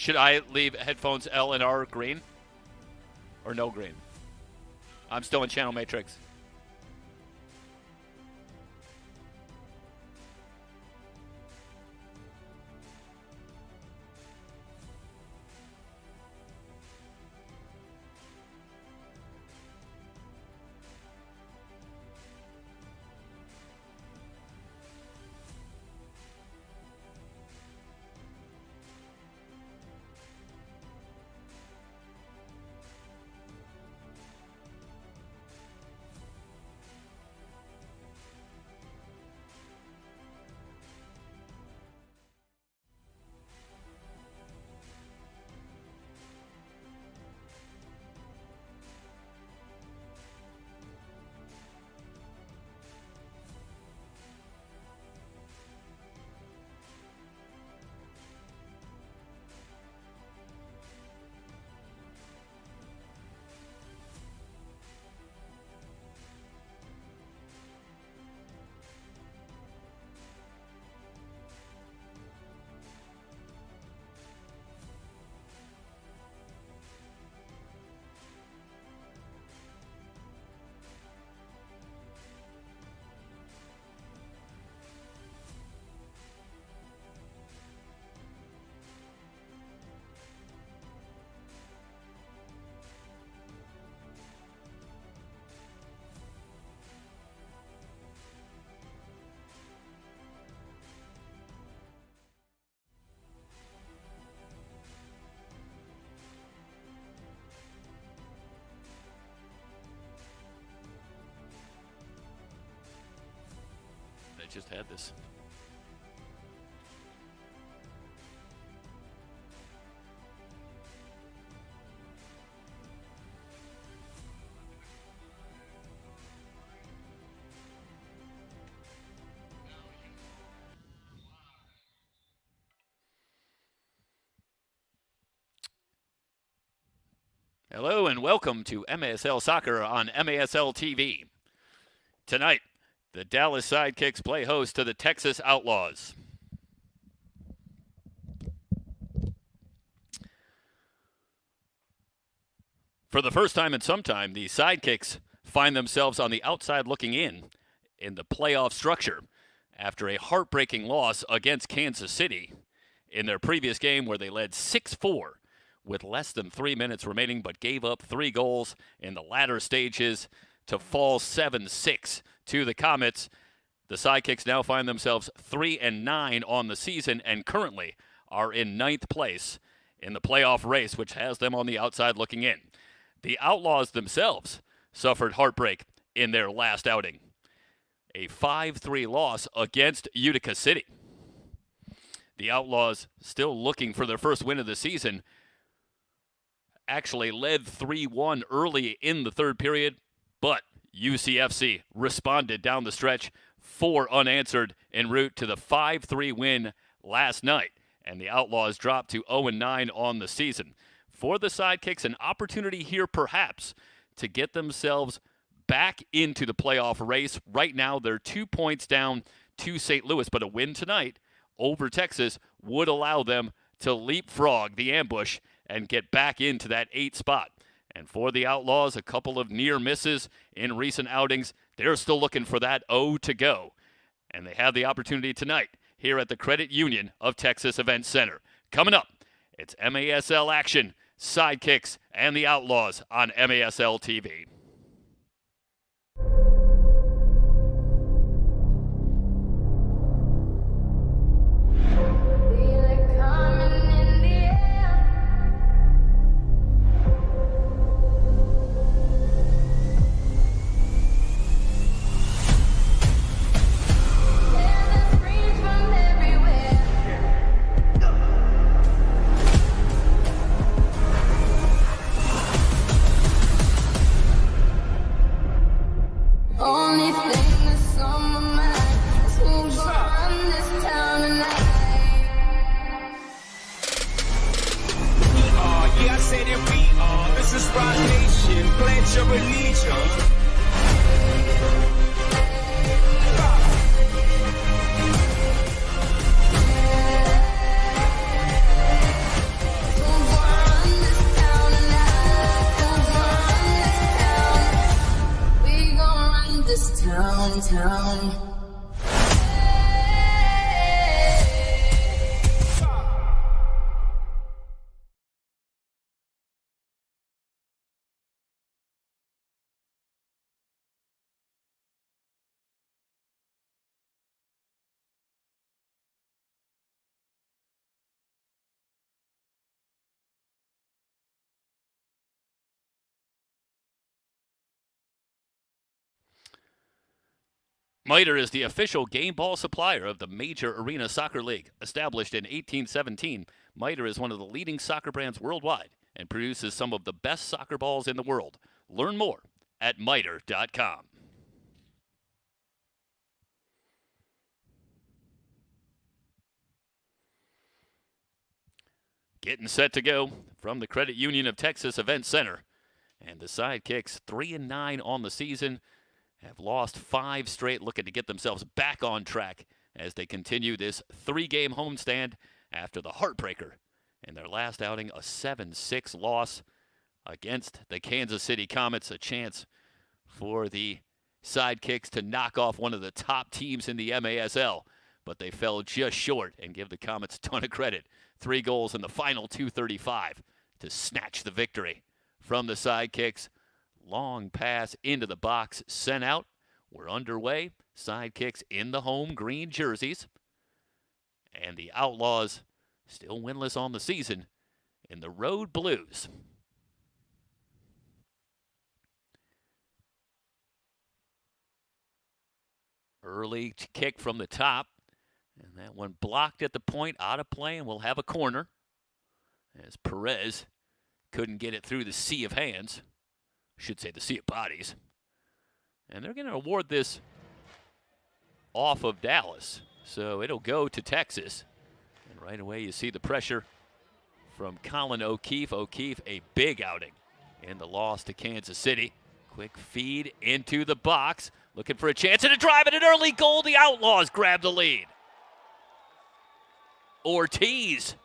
Should I leave headphones L and R green? Or no green? I'm still in channel matrix. I just had this. Hello and welcome to MASL Soccer on MASL TV. Tonight, the Dallas Sidekicks play host to the Texas Outlaws. For the first time in some time, the Sidekicks find themselves on the outside looking in the playoff structure after a heartbreaking loss against Kansas City in their previous game where they led 6-4 with less than 3 minutes remaining but gave up 3 goals in the latter stages to fall 7-6 to the Comets. The Sidekicks now find themselves 3-9 on the season and currently are in 9th place in the playoff race, which has them on the outside looking in. The Outlaws themselves suffered heartbreak in their last outing, a 5-3 loss against Utica City. The Outlaws, still looking for their first win of the season, actually led 3-1 early in the third period, but UCFC responded down the stretch 4 unanswered en route to the 5-3 win last night, and the Outlaws dropped to 0-9 on the season. For the Sidekicks, an opportunity here perhaps to get themselves back into the playoff race. Right now, they're 2 points down to St. Louis, but a win tonight over Texas would allow them to leapfrog the ambush and get back into that 8th spot. And for the Outlaws, a couple of near misses in recent outings. They're still looking for that O to go. And they have the opportunity tonight here at the Credit Union of Texas Event Center. Coming up, it's MASL action, Sidekicks, and the Outlaws on MASL TV. downtown. MITRE is the official game ball supplier of the Major Arena Soccer League. Established in 1817, MITRE is one of the leading soccer brands worldwide and produces some of the best soccer balls in the world. Learn more at mitre.com. Getting set to go from the Credit Union of Texas Event Center. And the Sidekicks 3-9 on the season. Have lost 5 straight, looking to get themselves back on track as they continue this 3-game homestand after the heartbreaker in their last outing, a 7-6 loss against the Kansas City Comets, a chance for the Sidekicks to knock off one of the top teams in the MASL, but they fell just short, and give the Comets a ton of credit. 3 goals in the final 2:35 to snatch the victory from the Sidekicks. Long pass into the box, sent out. We're underway. Sidekicks in the home green jerseys. And the Outlaws still winless on the season in the road blues. Early kick from the top. And that one blocked at the point, out of play, and we'll have a corner. As Perez couldn't get it through the sea of hands. Should say the sea of bodies. And they're going to award this off of Dallas. So it'll go to Texas. And right away you see the pressure from Colin O'Keefe. O'Keefe, a big outing in the loss to Kansas City. Quick feed into the box. Looking for a chance and a drive and an early goal. The Outlaws grab the lead. Ortiz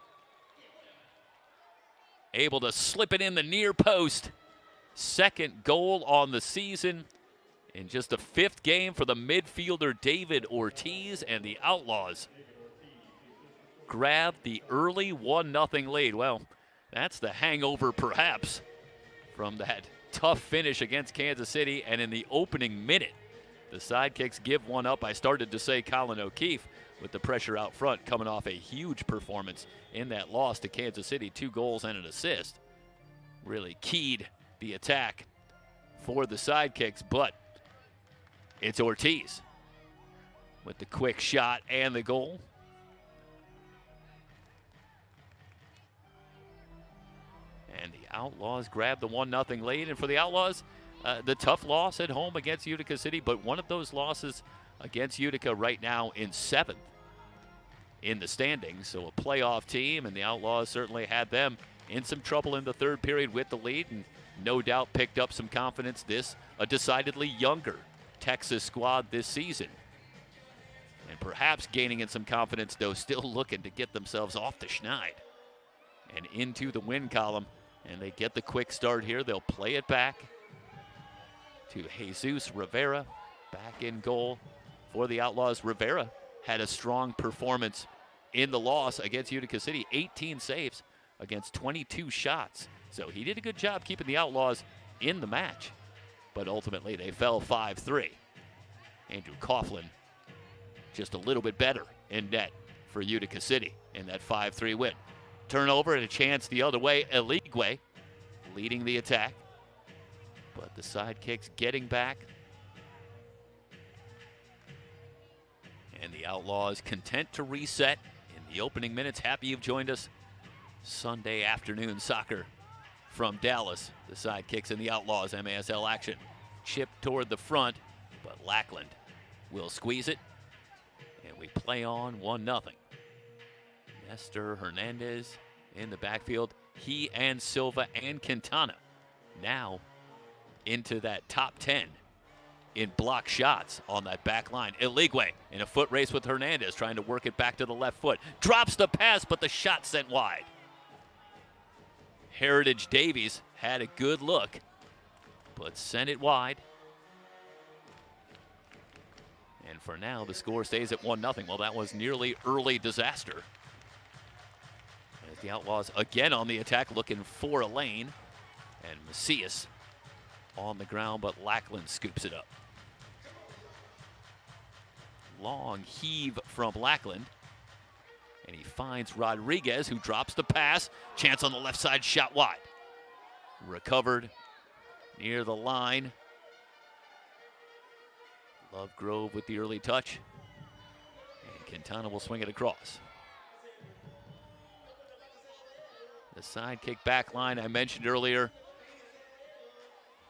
able to slip it in the near post. Second goal on the season in just the 5th game for the midfielder David Ortiz, and the Outlaws grabbed the early 1-0 lead. Well, that's the hangover perhaps from that tough finish against Kansas City, and in the opening minute, the Sidekicks give one up. I started to say Colin O'Keefe with the pressure out front, coming off a huge performance in that loss to Kansas City, 2 goals and an assist. Really keyed the attack for the Sidekicks, but it's Ortiz with the quick shot and the goal. And the Outlaws grab the 1-0 lead. And for the Outlaws, the tough loss at home against Utica City, but one of those losses against Utica right now in 7th in the standings. So a playoff team, and the Outlaws certainly had them in some trouble in the 3rd period with the lead, and no doubt picked up some confidence. This, a decidedly younger Texas squad this season. And perhaps gaining in some confidence, though still looking to get themselves off the schneid and into the win column. And they get the quick start here. They'll play it back to Jesus Rivera, back in goal for the Outlaws. Rivera had a strong performance in the loss against Utica City, 18 saves against 22 shots. So he did a good job keeping the Outlaws in the match. But ultimately they fell 5-3. Andrew Coughlin just a little bit better in net for Utica City in that 5-3 win. Turnover and a chance the other way. Eligwe leading the attack. But the Sidekicks getting back. And the Outlaws content to reset in the opening minutes. Happy you've joined us. Sunday afternoon soccer from Dallas. The Sidekicks and the Outlaws MASL action. Chip toward the front, but Lackland will squeeze it. And we play on 1-0. Nestor Hernandez in the backfield. He and Silva and Quintana now into that top 10 in block shots on that back line. Eligwe in a foot race with Hernandez, trying to work it back to the left foot. Drops the pass, but the shot sent wide. Heritage Davies had a good look, but sent it wide. for now, the score stays at 1-0. Well, that was nearly early disaster. As the Outlaws again on the attack, looking for a lane. And Macias on the ground, but Lackland scoops it up. Long heave from Lackland. And he finds Rodriguez, who drops the pass. Chance on the left side, shot wide. Recovered near the line. Lovegrove with the early touch. And Quintana will swing it across. The Sidekick back line I mentioned earlier,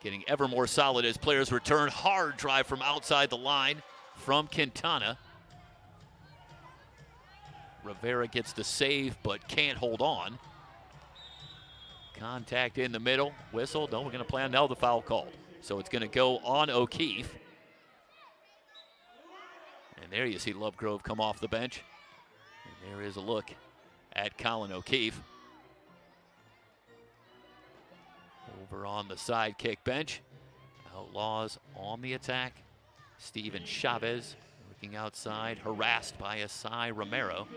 getting ever more solid as players return. Hard drive from outside the line from Quintana. Rivera gets the save but can't hold on. Contact in the middle. Whistle. No, we're going to play on now the foul called. So it's going to go on O'Keefe. And there you see Lovegrove come off the bench. And there is a look at Colin O'Keefe. Over on the Sidekick bench. Outlaws on the attack. Steven Chavez working outside, harassed by Asai Romero.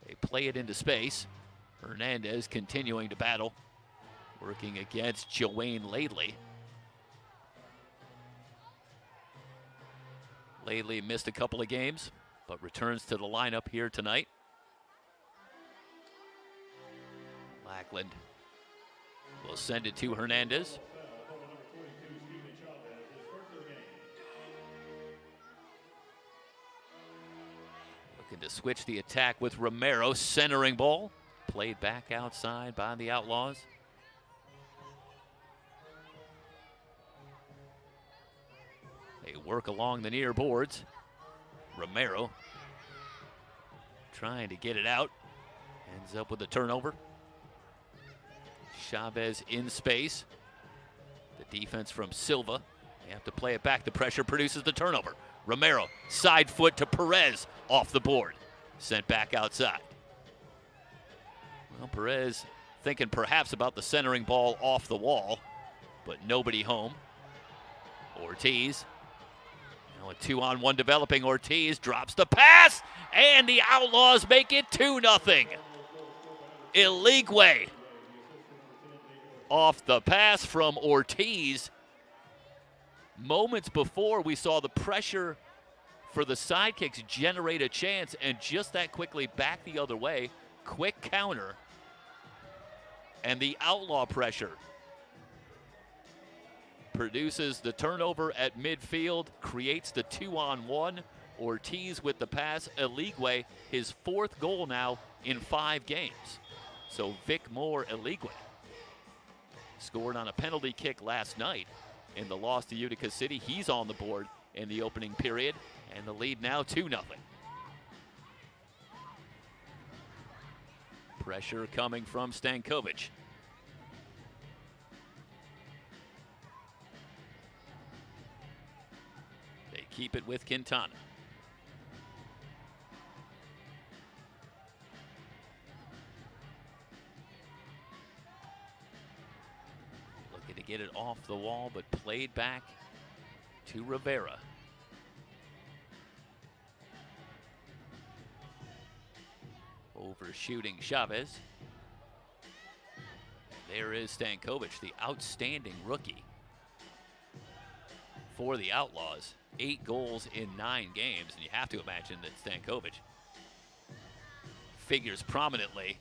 They play it into space. Hernandez continuing to battle, working against Joanne Laidley. Laidley missed a couple of games, but returns to the lineup here tonight. Lackland will send it to Hernandez. Looking to switch the attack with Romero, centering ball. Played back outside by the Outlaws. They work along the near boards. Romero trying to get it out. Ends up with a turnover. Chavez in space. The defense from Silva. They have to play it back. The pressure produces the turnover. Romero, side foot to Perez, off the board. Sent back outside. Well, Perez thinking perhaps about the centering ball off the wall, but nobody home. Ortiz. Now a 2-on-1 developing. Ortiz drops the pass, and the Outlaws make it 2-0. Eligwe off the pass from Ortiz. Moments before, we saw the pressure for the Sidekicks generate a chance, and just that quickly back the other way. Quick counter. And the Outlaw pressure produces the turnover at midfield, creates the 2-on-1. Ortiz with the pass. Eligwe, his 4th goal now in 5 games. So Vic Moore Eligwe scored on a penalty kick last night in the loss to Utica City. He's on the board in the opening period, and the lead now 2-0. Pressure coming from Stankovic. They keep it with Quintana. Looking to get it off the wall, but played back to Rivera. Overshooting Chavez. There is Stankovic, the outstanding rookie for the Outlaws. 8 goals in 9 games, and you have to imagine that Stankovic figures prominently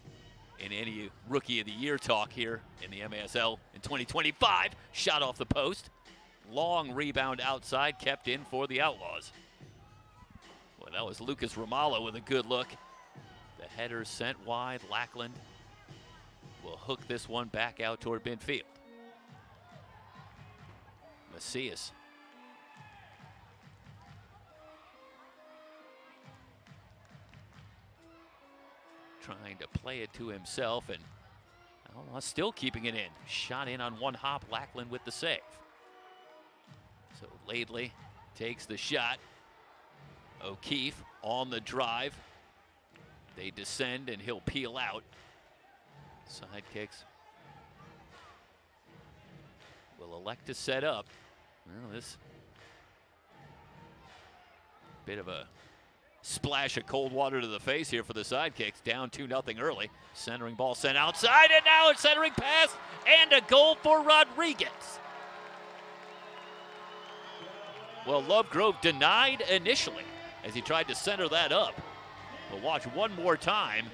in any Rookie of the Year talk here in the MASL in 2025. Shot off the post. Long rebound outside, kept in for the Outlaws. Well, that was Lucas Ramallo with a good look. The header sent wide. Lackland will hook this one back out toward midfield. Macias. Trying to play it to himself, and Outlaws still keeping it in. Shot in on one hop. Lackland with the save. So Laidley takes the shot. O'Keefe on the drive. They descend, and he'll peel out. Sidekicks will elect to set up. Well, this bit of a splash of cold water to the face here for the Sidekicks. Down 2-0 early. Centering ball sent outside, and now a centering pass and a goal for Rodriguez. Well, Lovegrove denied initially as he tried to center that up. But watch one more time.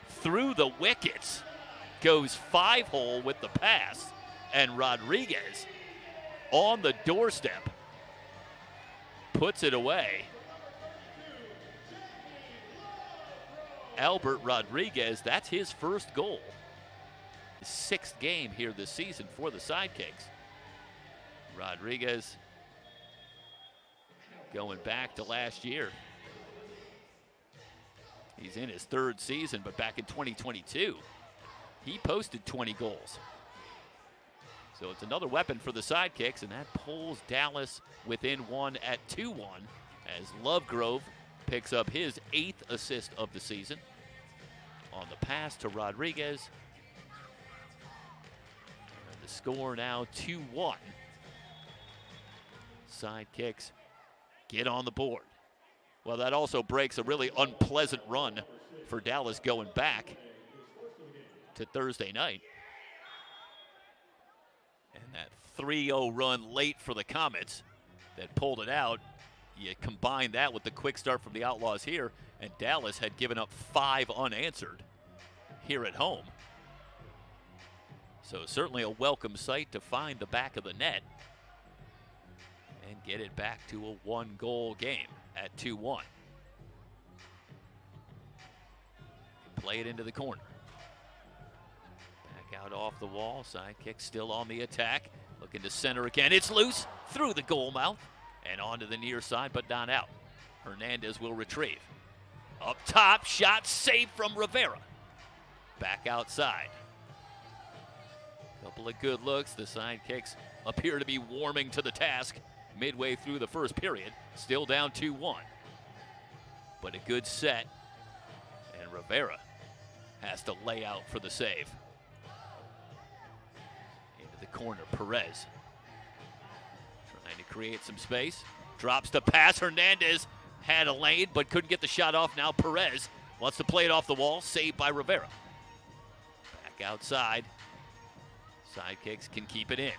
Through the wickets. Goes 5-hole with the pass. And Rodriguez on the doorstep puts it away. Albert Rodriguez, that's his first goal. His 6th game here this season for the Sidekicks. Rodriguez going back to last year. He's in his 3rd season, but back in 2022, he posted 20 goals. So it's another weapon for the Sidekicks, and that pulls Dallas within 1 at 2-1 as Lovegrove picks up his 8th assist of the season on the pass to Rodriguez. And the score now 2-1. Sidekicks get on the board. Well, that also breaks a really unpleasant run for Dallas going back to Thursday night. And that 3-0 run late for the Comets that pulled it out. You combine that with the quick start from the Outlaws here, and Dallas had given up 5 unanswered here at home. So certainly a welcome sight to find the back of the net and get it back to a 1-goal game at 2-1. Play it into the corner. Back out off the wall. Sidekick still on the attack. Looking to center again. It's loose through the goal mouth and onto the near side, but not out. Hernandez will retrieve. Up top, shot saved from Rivera. Back outside. Couple of good looks. The Sidekicks appear to be warming to the task midway through the first period. Still down 2-1. But a good set. And Rivera has to lay out for the save. Into the corner, Perez. Trying to create some space. Drops the pass. Hernandez had a lane but couldn't get the shot off. Now Perez wants to play it off the wall. Saved by Rivera. Back outside. Sidekicks can keep it in.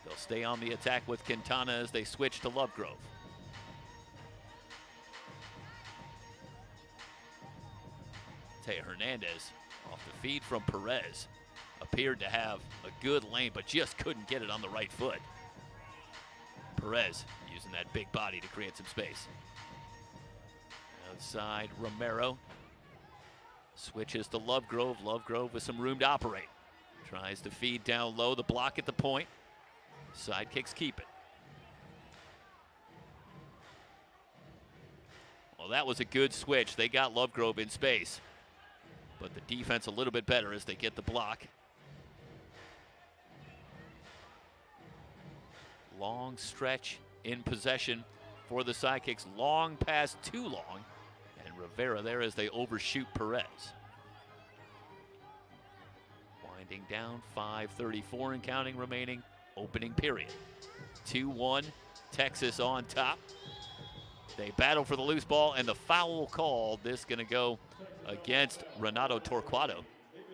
They'll stay on the attack with Quintana as they switch to Lovegrove. Teo Hernandez off the feed from Perez. Appeared to have a good lane, but just couldn't get it on the right foot. Perez using that big body to create some space. Outside, Romero. Switches to Lovegrove. Lovegrove with some room to operate. Tries to feed down low, the block at the point. Sidekicks keep it. Well, that was a good switch. They got Lovegrove in space. But the defense a little bit better as they get the block. Long stretch in possession for the Sidekicks. Long pass, too long. And Rivera there as they overshoot Perez. Winding down, 5:34 and counting remaining. Opening period. 2-1, Texas on top. They battle for the loose ball and the foul call. This going to go against Renato Torquato.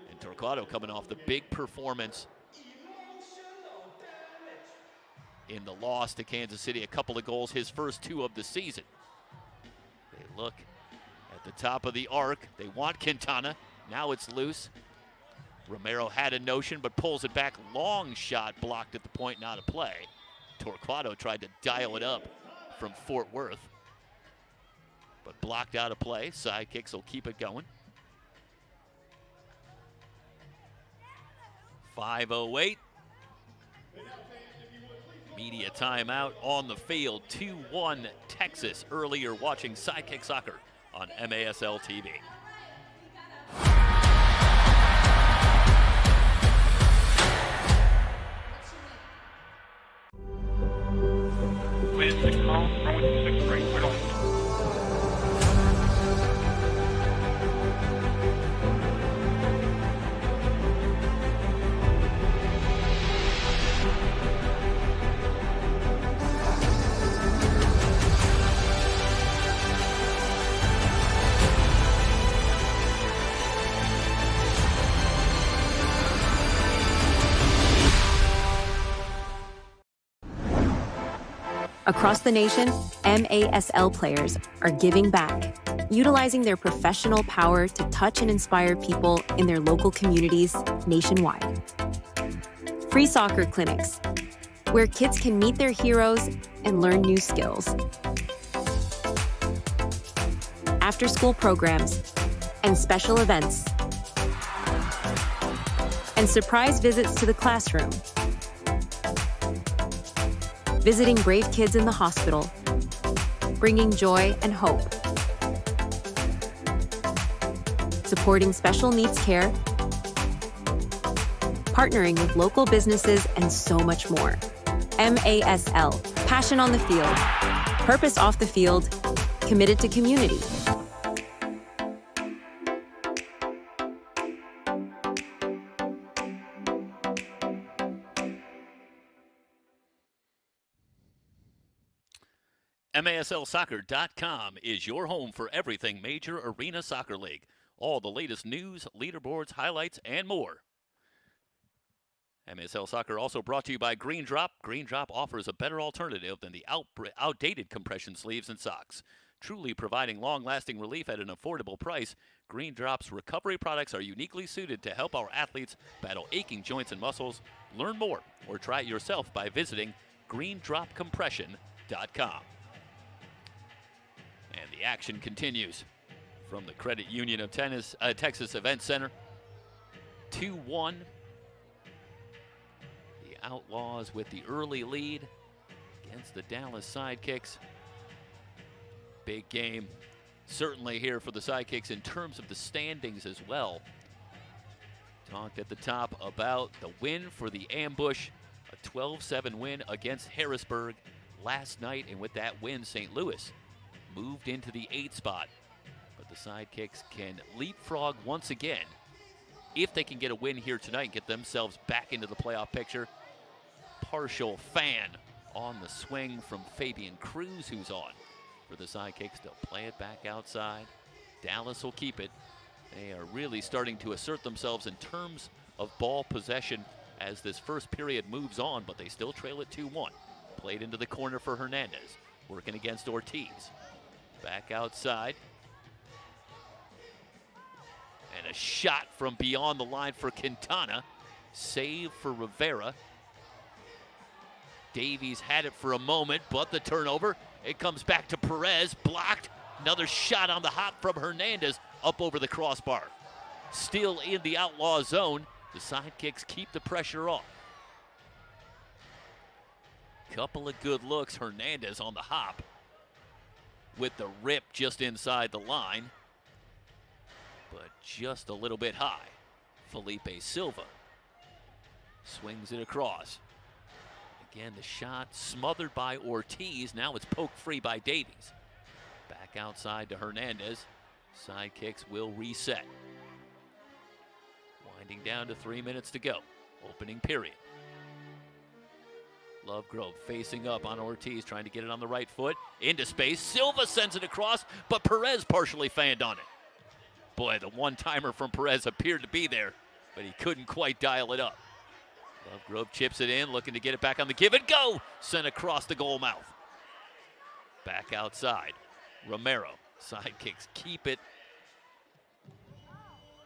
And Torquato coming off the big performance in the loss to Kansas City. A couple of goals, his first 2 of the season. They look at the top of the arc. They want Quintana. Now it's loose. Romero had a notion, but pulls it back. Long shot blocked at the point, not a play. Torquato tried to dial it up from Fort Worth, but blocked out of play. Sidekicks will keep it going. 5:08. Media timeout on the field. 2-1 Texas. Earlier watching Sidekick Soccer on MASL TV. Wind 6 miles, runway 26 right, on. Across the nation, MASL players are giving back, utilizing their professional power to touch and inspire people in their local communities nationwide. Free soccer clinics, where kids can meet their heroes and learn new skills. After-school programs and special events. And surprise visits to the classroom. Visiting brave kids in the hospital, bringing joy and hope. Supporting special needs care, partnering with local businesses, and so much more. MASL, passion on the field, purpose off the field, committed to community. MASLsoccer.com is your home for everything Major Arena Soccer League. All the latest news, leaderboards, highlights, and more. MASL Soccer also brought to you by Green Drop. Green Drop offers a better alternative than the outdated compression sleeves and socks. Truly providing long-lasting relief at an affordable price, Green Drop's recovery products are uniquely suited to help our athletes battle aching joints and muscles. Learn more or try it yourself by visiting greendropcompression.com. And the action continues from the Credit Union of Texas Event Center. 2-1. The Outlaws with the early lead against the Dallas Sidekicks. Big game certainly here for the Sidekicks in terms of the standings as well. Talked at the top about the win for the Ambush, a 12-7 win against Harrisburg last night, and with that win, St. Louis moved into the 8th spot. But the Sidekicks can leapfrog once again if they can get a win here tonight and get themselves back into the playoff picture. Partial fan on the swing from Fabian Cruz, who's on for the Sidekicks. They'll play it back outside. Dallas will keep it. They are really starting to assert themselves in terms of ball possession as this first period moves on, but they still trail it 2-1. Played into the corner for Hernandez, working against Ortiz. Back outside. And a shot from beyond the line for Quintana. Save for Rivera. Davies had it for a moment, but the turnover. It comes back to Perez, blocked. Another shot on the hop from Hernandez up over the crossbar. Still in the outlaw zone. The Sidekicks keep the pressure on. Couple of good looks. Hernandez on the hop with the rip just inside the line, but just a little bit high. Felipe Silva swings it across. Again, the shot smothered by Ortiz. Now it's poked free by Davies. Back outside to Hernandez. Sidekicks will reset. Winding down to 3 minutes to go. Opening period. Lovegrove facing up on Ortiz, trying to get it on the right foot. Into space. Silva sends it across, but Perez partially fanned on it. Boy, the one-timer from Perez appeared to be there, but he couldn't quite dial it up. Lovegrove chips it in, looking to get it back on the give and go. Sent across the goal mouth. Back outside. Romero. Sidekicks keep it.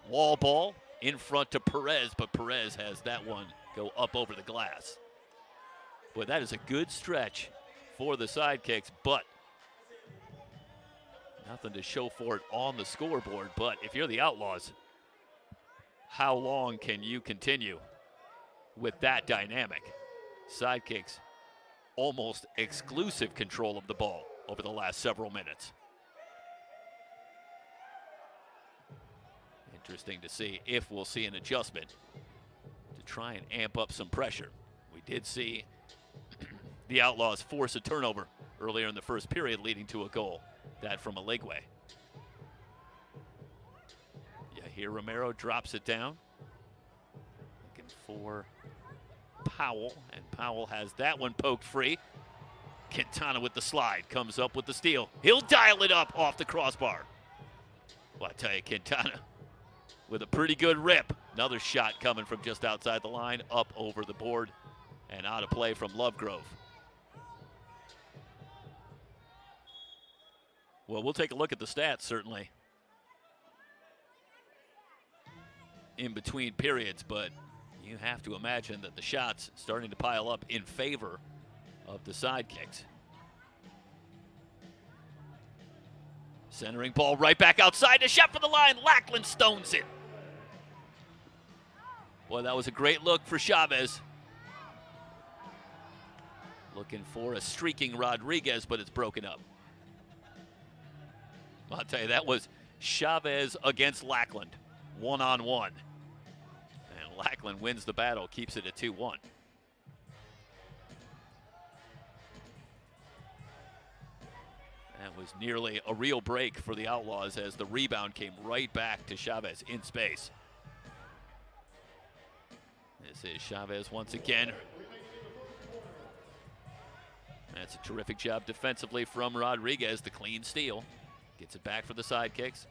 Wall ball in front to Perez, but Perez has that one go up over the glass. Boy, that is a good stretch for the Sidekicks, but nothing to show for it on the scoreboard. But if you're the Outlaws, how long can you continue with that dynamic? Sidekicks almost exclusive control of the ball over the last several minutes. Interesting to see if we'll see an adjustment to try and amp up some pressure. We did see the Outlaws force a turnover earlier in the first period, leading to a goal. That from Aligwe. Yeah, here Romero drops it down. Looking for Powell, and Powell has that one poked free. Quintana with the slide, comes up with the steal. He'll dial it up off the crossbar. Well, I tell you, Quintana with a pretty good rip. Another shot coming from just outside the line, up over the board, and out of play from Lovegrove. Well, we'll take a look at the stats, certainly, in between periods, but you have to imagine that the shots starting to pile up in favor of the Sidekicks. Centering ball right back outside. A shot for the line. Lackland stones it. Boy, that was a great look for Chavez. Looking for a streaking Rodriguez, but it's broken up. I'll tell you, that was Chavez against Lackland, one-on-one. And Lackland wins the battle, keeps it at 2-1. That was nearly a real break for the Outlaws as the rebound came right back to Chavez in space. This is Chavez once again. That's a terrific job defensively from Rodriguez, the clean steal. Gets it back for the Sidekicks.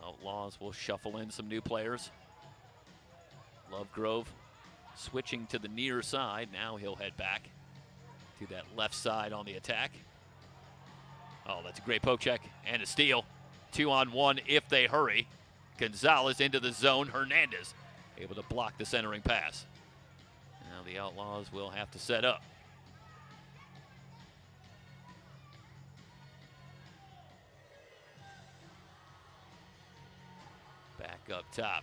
Outlaws will shuffle in some new players. Lovegrove switching to the near side. Now he'll head back to that left side on the attack. Oh, that's a great poke check and a steal. 2-on-1 if they hurry. Gonzalez into the zone. Hernandez able to block the centering pass. Now the Outlaws will have to set up. Back up top.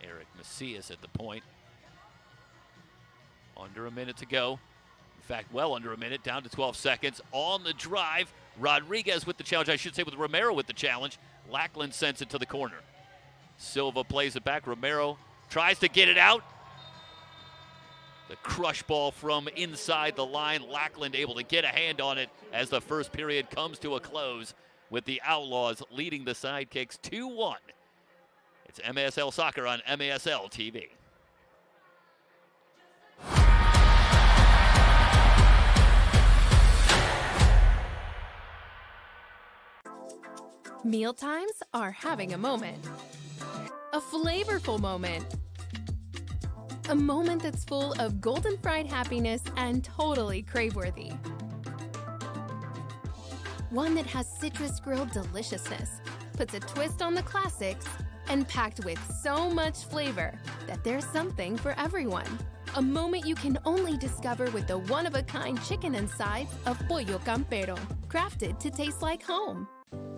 Eric Macias at the point. Under a minute to go. In fact, well under a minute, down to 12 seconds. On the drive, Rodriguez with the challenge. I should say with Romero with the challenge. Lackland sends it to the corner. Silva plays it back. Romero tries to get it out. The crush ball from inside the line. Lackland able to get a hand on it as the first period comes to a close with the Outlaws leading the Sidekicks 2-1. It's MASL Soccer on MASL TV. Mealtimes are having a moment. A flavorful moment. A moment that's full of golden fried happiness and totally crave-worthy. One that has citrus grilled deliciousness, puts a twist on the classics, and packed with so much flavor that there's something for everyone. A moment you can only discover with the one-of-a-kind chicken and sides of Pollo Campero, crafted to taste like home.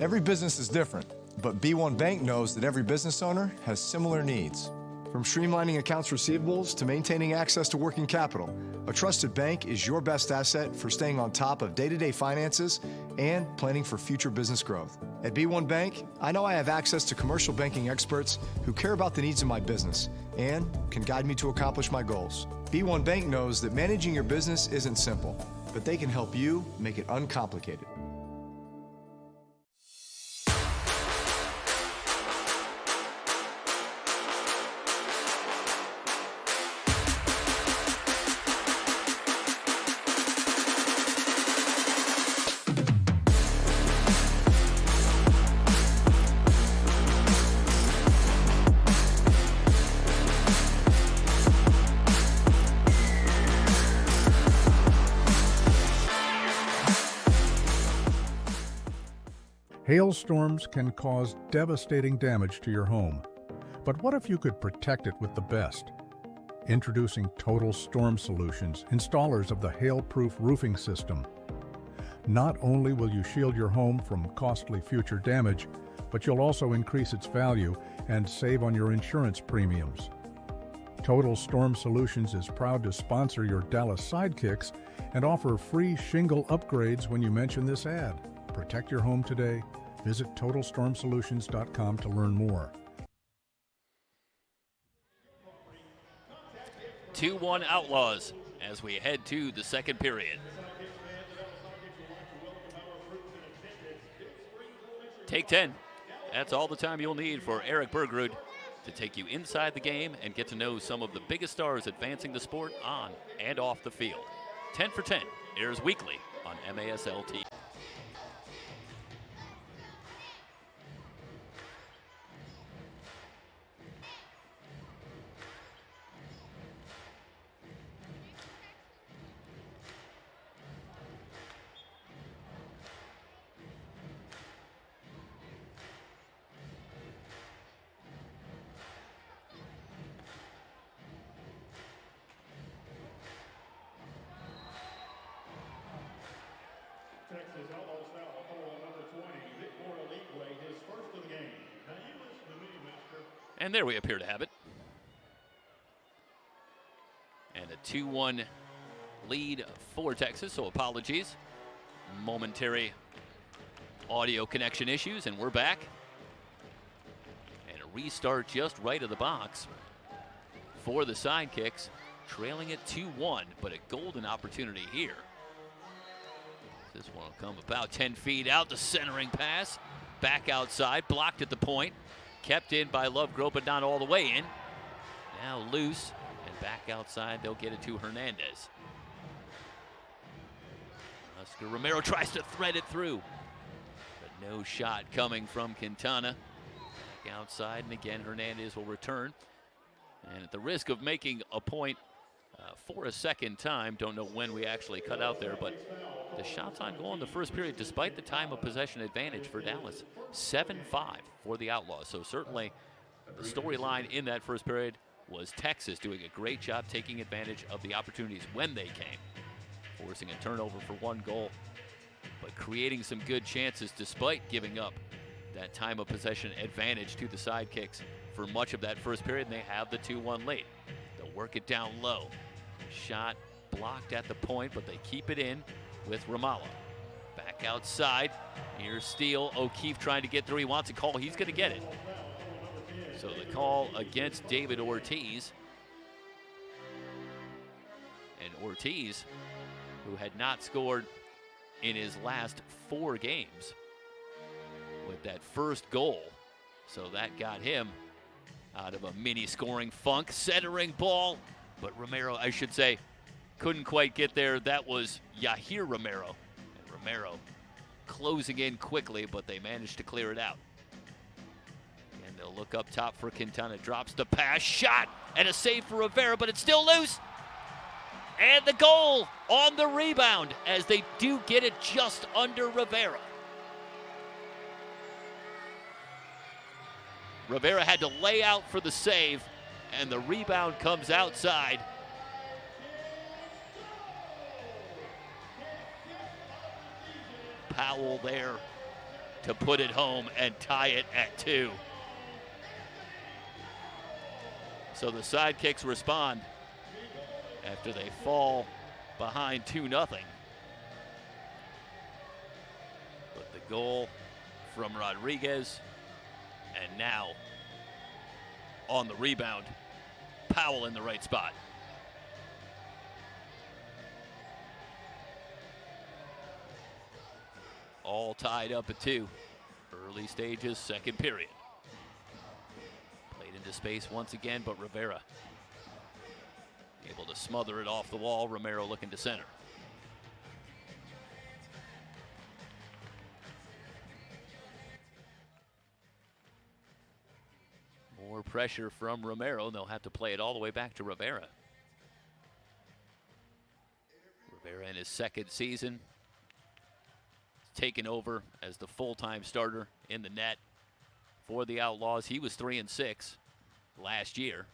Every business is different, but B1 Bank knows that every business owner has similar needs. From streamlining accounts receivables to maintaining access to working capital, a trusted bank is your best asset for staying on top of day-to-day finances and planning for future business growth. At B1 Bank, I know I have access to commercial banking experts who care about the needs of my business and can guide me to accomplish my goals. B1 Bank knows that managing your business isn't simple, but they can help you make it uncomplicated. Hailstorms can cause devastating damage to your home. But what if you could protect it with the best? Introducing Total Storm Solutions, installers of the hail-proof roofing system. Not only will you shield your home from costly future damage, but you'll also increase its value and save on your insurance premiums. Total Storm Solutions is proud to sponsor your Dallas Sidekicks and offer free shingle upgrades when you mention this ad. Protect your home today. Visit TotalStormSolutions.com to learn more. 2-1 Outlaws as we head to the second period. Take 10. That's all the time you'll need for Eric Bergrud to take you inside the game and get to know some of the biggest stars advancing the sport on and off the field. 10 for 10 airs weekly on MASL TV. And there we appear to have it. And a 2-1 lead for Texas, so apologies. Momentary audio connection issues, and we're back. And a restart just right of the box for the Sidekicks, trailing at 2-1, but a golden opportunity here. This one will come about 10 feet out, the centering pass. Back outside, blocked at the point. Kept in by Lovegrove, but not all the way in. Now loose, and back outside, they'll get it to Hernandez. Oscar Romero tries to thread it through, but no shot coming from Quintana. Back outside, and again, Hernandez will return. And at the risk of making a point for a second time, don't know when we actually cut out there, but the shots on goal in the first period, despite the time of possession advantage for Dallas. 7-5 for the Outlaws. So certainly the storyline in that first period was Texas doing a great job taking advantage of the opportunities when they came. Forcing a turnover for 1 goal, but creating some good chances despite giving up that time of possession advantage to the Sidekicks for much of that first period, and they have the 2-1 lead. They'll work it down low. Shot blocked at the point, but they keep it in with Ramallah. Back outside, here's Steele. O'Keefe trying to get through. He wants a call. He's going to get it. So the call against David Ortiz. And Ortiz, who had not scored in his last 4 games, with that first goal. So that got him out of a mini scoring funk. Centering ball, but Romero, I should say, couldn't quite get there. That was Yahir Romero. And Romero closing in quickly, but they managed to clear it out. And they'll look up top for Quintana. Drops the pass, shot, and a save for Rivera, but it's still loose. And the goal on the rebound as they do get it just under Rivera. Rivera had to lay out for the save, and the rebound comes outside. Powell there to put it home and tie it at 2. So the Sidekicks respond after they fall behind 2-0. But the goal from Rodriguez, and now on the rebound, Powell in the right spot. All tied up at 2. Early stages, second period. Played into space once again, but Rivera able to smother it off the wall. Romero looking to center. More pressure from Romero. They'll have to play it all the way back to Rivera. Rivera in his second season, taken over as the full-time starter in the net for the Outlaws. He was 3-6 last year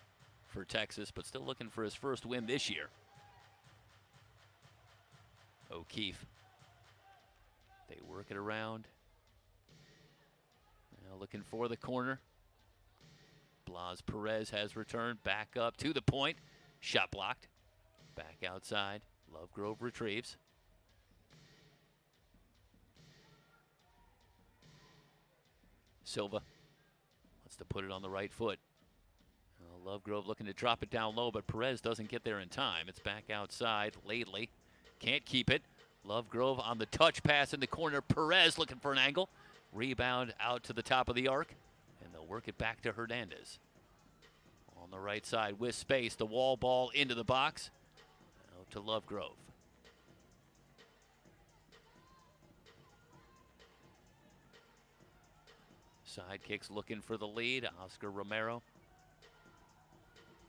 for Texas, but still looking for his first win this year. O'Keefe. They work it around. Now looking for the corner. Blas Perez has returned back up to the point. Shot blocked. Back outside. Lovegrove retrieves. Silva wants to put it on the right foot. Lovegrove looking to drop it down low, but Perez doesn't get there in time. It's back outside. Lately can't keep it. Lovegrove on the touch pass in the corner. Perez looking for an angle. Rebound out to the top of the arc, and they'll work it back to Hernandez. On the right side with space, the wall ball into the box. Out to Lovegrove. Sidekicks looking for the lead. Oscar Romero.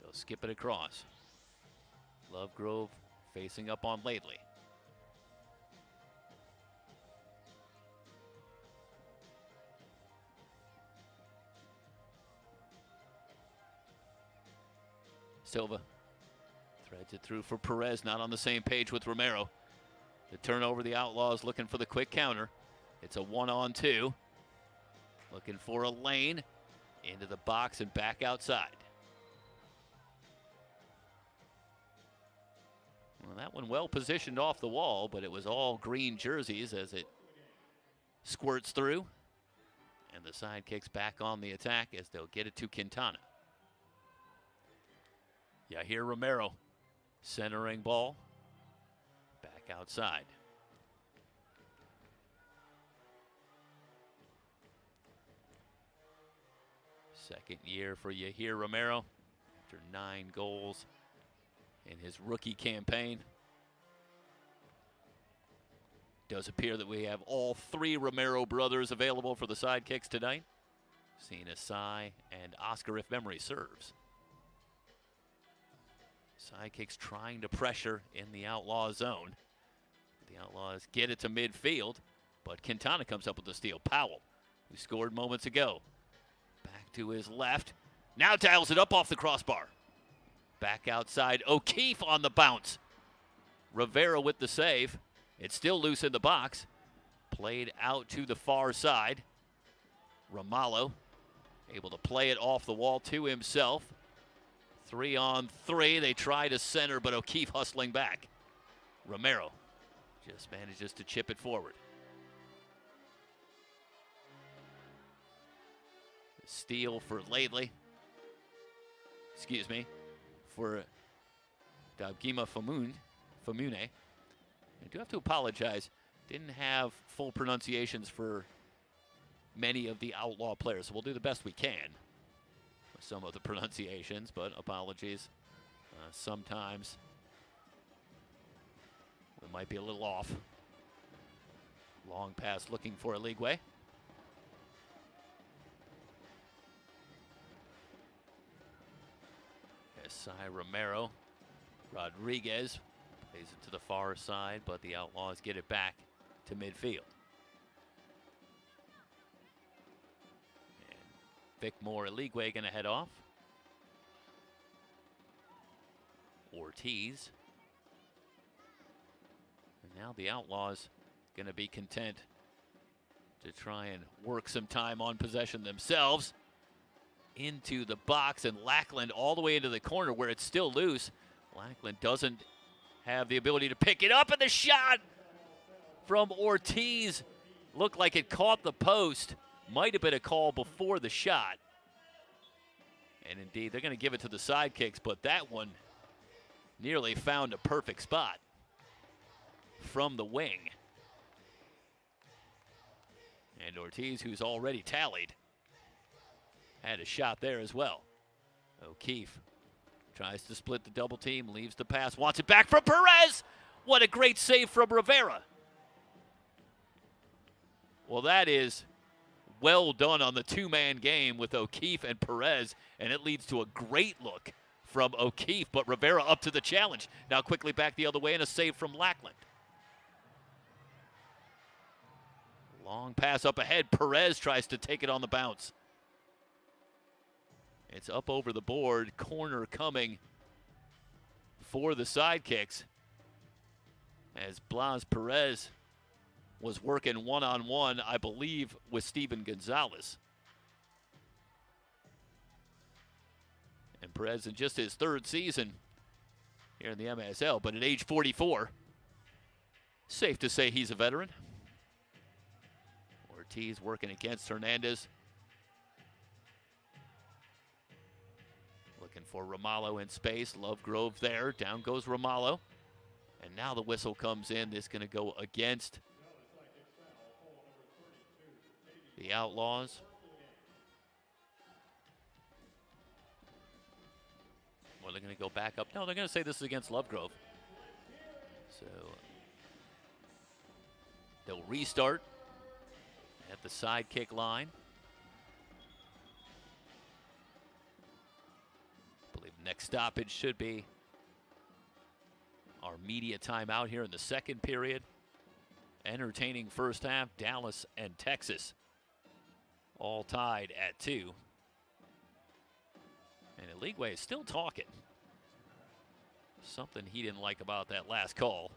They'll skip it across. Lovegrove facing up on Lately. Silva threads it through for Perez, not on the same page with Romero. The turnover, the Outlaws looking for the quick counter. It's a 1-on-2. Looking for a lane. into the box and back outside. Well, that one well positioned off the wall, but it was all green jerseys as it squirts through. And the Sidekicks back on the attack as they'll get it to Quintana. Yahir Romero centering ball. Back outside. Second year for Yahir Romero after 9 goals in his rookie campaign. Does appear that we have all 3 Romero brothers available for the Sidekicks tonight. Sina Sai and Oscar if memory serves. Sidekicks trying to pressure in the Outlaw zone. The Outlaws get it to midfield, but Quintana comes up with the steal. Powell, who scored moments ago. Back to his left. Now dials it up off the crossbar. Back outside. O'Keefe on the bounce. Rivera with the save. It's still loose in the box. Played out to the far side. Ramallo able to play it off the wall to himself. 3-on-3. They try to center, but O'Keefe hustling back. Romero just manages to chip it forward. Steal for Lately. Excuse me. For Dabgima Famune. I do have to apologize. Didn't have full pronunciations for many of the Outlaw players, so we'll do the best we can with some of the pronunciations, but apologies. Sometimes we might be a little off. Long pass looking for Eligwe. Sai Romero. Rodriguez plays it to the far side, but the Outlaws get it back to midfield. And Vicmore Eligwe going to head off. Ortiz. And now the Outlaws going to be content to try and work some time on possession themselves. Into the box, and Lackland all the way into the corner where it's still loose. Lackland doesn't have the ability to pick it up, and the shot from Ortiz looked like it caught the post. Might have been a call before the shot. And indeed, they're going to give it to the Sidekicks, but that one nearly found a perfect spot from the wing. And Ortiz, who's already tallied, had a shot there as well. O'Keefe tries to split the double team, leaves the pass, wants it back from Perez. What a great save from Rivera. Well, that is well done on the 2-man game with O'Keefe and Perez, and it leads to a great look from O'Keefe, but Rivera up to the challenge. Now quickly back the other way, and a save from Lackland. Long pass up ahead. Perez tries to take it on the bounce. It's up over the board. Corner coming for the Sidekicks as Blas Perez was working one-on-one, I believe, with Steven Gonzalez. And Perez in just his 3rd season here in the MSL, but at age 44, safe to say he's a veteran. Ortiz working against Hernandez. Looking for Ramallo in space. Lovegrove there. Down goes Ramallo. And now the whistle comes in. This is going to go against the Outlaws. Well, they're going to go back up. No, they're going to say this is against Lovegrove. So they'll restart at the Sidekick line. Next stoppage should be our media timeout here in the 2nd period. Entertaining first half. Dallas and Texas all tied at 2. And Eligwe is still talking. Something he didn't like about that last call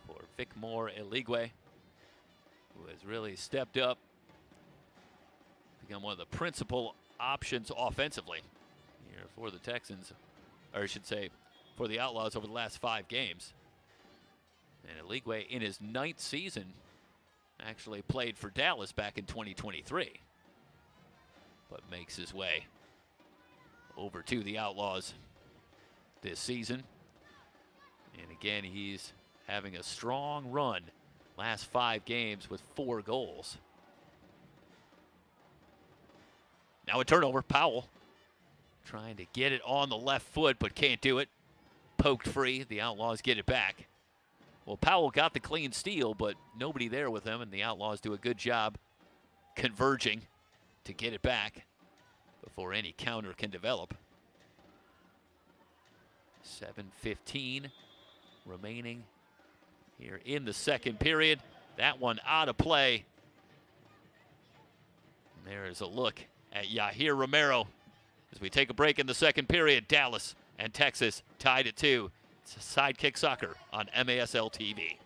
for Vicmore Eligwe, who has really stepped up become one of the principal options offensively here for the Texans, or I should say for the Outlaws over the last 5 games. And Eligwe, in his 9th season, actually played for Dallas back in 2023, but makes his way over to the Outlaws this season. And again, he's having a strong run. Last 5 games with 4 goals. Now a turnover. Powell trying to get it on the left foot, but can't do it. Poked free. The Outlaws get it back. Well, Powell got the clean steal, but nobody there with him, and the Outlaws do a good job converging to get it back before any counter can develop. 7:15 remaining here in the second period. That one out of play. And there is a look at Yahir Romero as we take a break in the second period. Dallas and Texas tied at 2. It's Sidekick Soccer on MASL TV.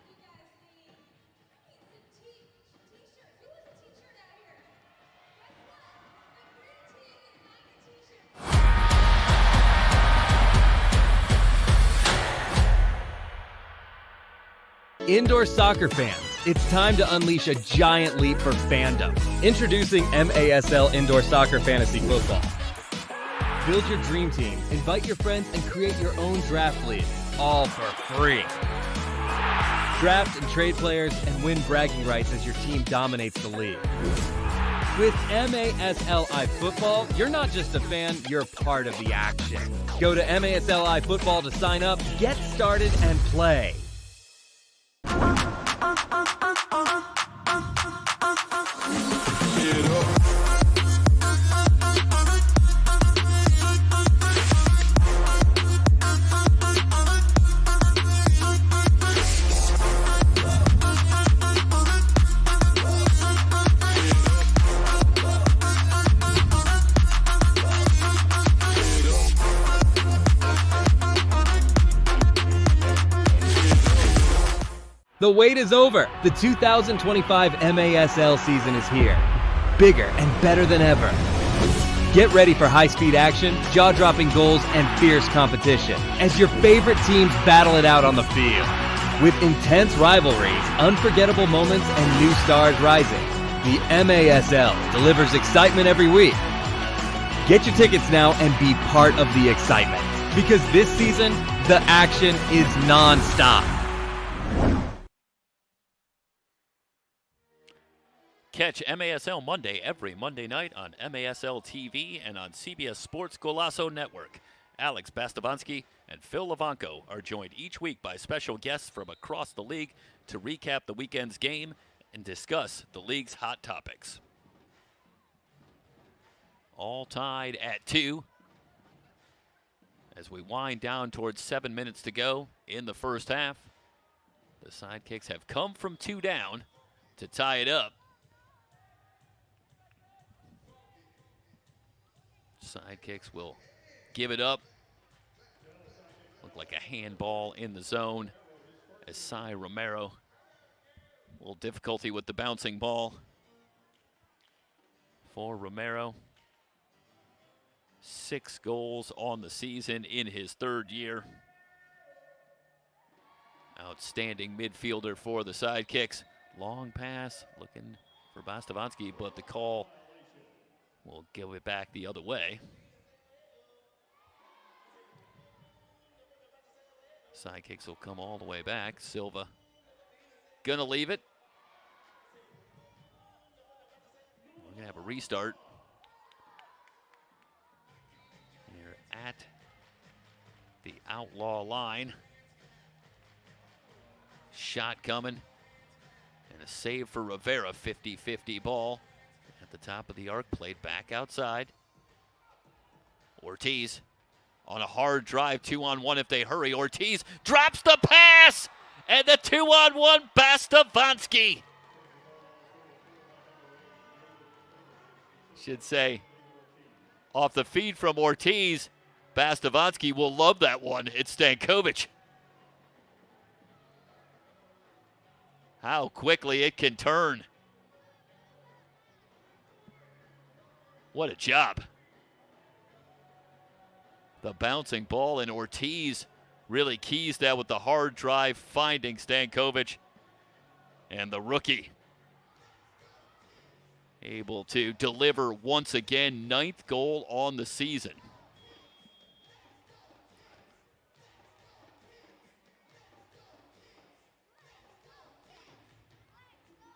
Indoor soccer fans, it's time to unleash a giant leap for fandom. Introducing MASL Indoor Soccer Fantasy Football. Build your dream team, invite your friends, and create your own draft league, all for free. Draft and trade players and win bragging rights as your team dominates the league. With MASLI Football, you're not just a fan, you're part of the action. Go to MASLI Football to sign up, get started, and play. The wait is over. The 2025 MASL season is here. Bigger and better than ever. Get ready for high-speed action, jaw-dropping goals, and fierce competition as your favorite teams battle it out on the field. With intense rivalries, unforgettable moments, and new stars rising, the MASL delivers excitement every week. Get your tickets now and be part of the excitement, because this season, the action is non-stop. Catch MASL Monday every Monday night on MASL TV and on CBS Sports Golazo Network. Alex Bastavanski and Phil Levanko are joined each week by special guests from across the league to recap the weekend's game and discuss the league's hot topics. All tied at 2 as we wind down towards 7 minutes to go in the first half. The Sidekicks have come from 2 down to tie it up. Sidekicks will give it up. Looked like a handball in the zone as Cy Romero. A little difficulty with the bouncing ball for Romero. 6 goals on the season in his 3rd year. Outstanding midfielder for the Sidekicks. Long pass looking for Bastavanski, but the call will give it back the other way. Sidekicks will come all the way back. Silva gonna leave it. We're gonna have a restart here at the Outlaw line. Shot coming and a save for Rivera. 50-50 ball. At the top of the arc, played back outside. Ortiz on a hard drive, 2-on-1 if they hurry. Ortiz drops the pass, and the 2-on-1 Bastavanski. Should say, off the feed from Ortiz, Bastavanski will love that one. It's Stankovic. How quickly it can turn. What a job. The bouncing ball, and Ortiz really keys that with the hard drive, finding Stankovic. And the rookie able to deliver once again, 9th goal on the season.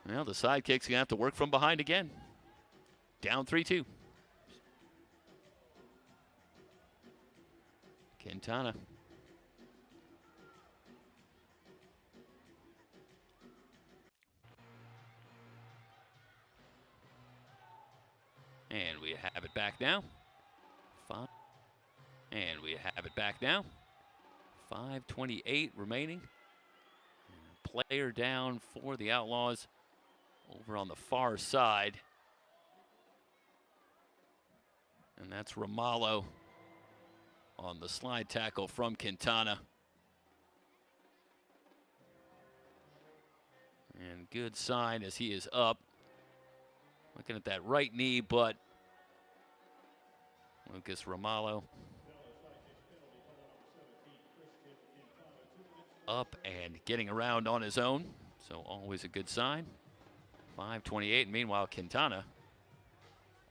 Well, the Sidekicks going to have to work from behind again. Down 3-2. Quintana. And we have it back now. And we have it back now. 5:28 remaining. Player down for the Outlaws over on the far side. And that's Romalo on the slide tackle from Quintana. And good sign as he is up. Looking at that right knee, but Lucas Romalo up and getting around on his own. So always a good sign. 5:28. Meanwhile, Quintana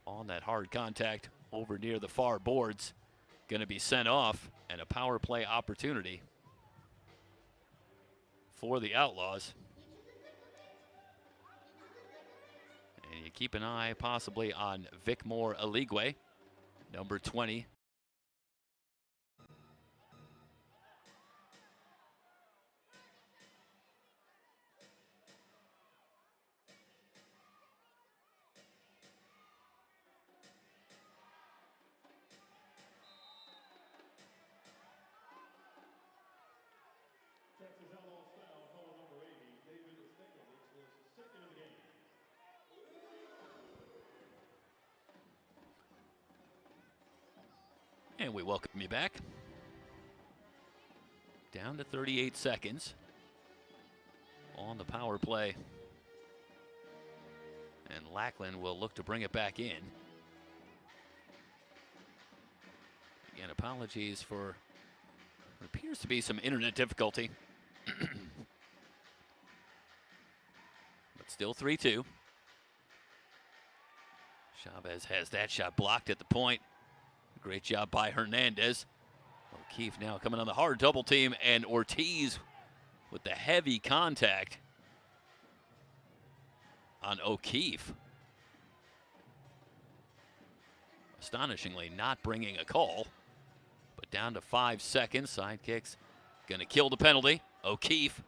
on that hard contact over near the far boards. Going to be sent off, and a power play opportunity for the Outlaws. And you keep an eye possibly on Vicmore Aligwe, number 20. And we welcome you back. Down to 38 seconds on the power play. And Lackland will look to bring it back in. Again, apologies for what appears to be some internet difficulty. But still 3-2. Chavez has that shot blocked at the point. Great job by Hernandez. O'Keefe now coming on the hard double team, and Ortiz with the heavy contact on O'Keefe. Astonishingly not bringing a call, but down to 5 seconds. Sidekicks going to kill the penalty. O'Keefe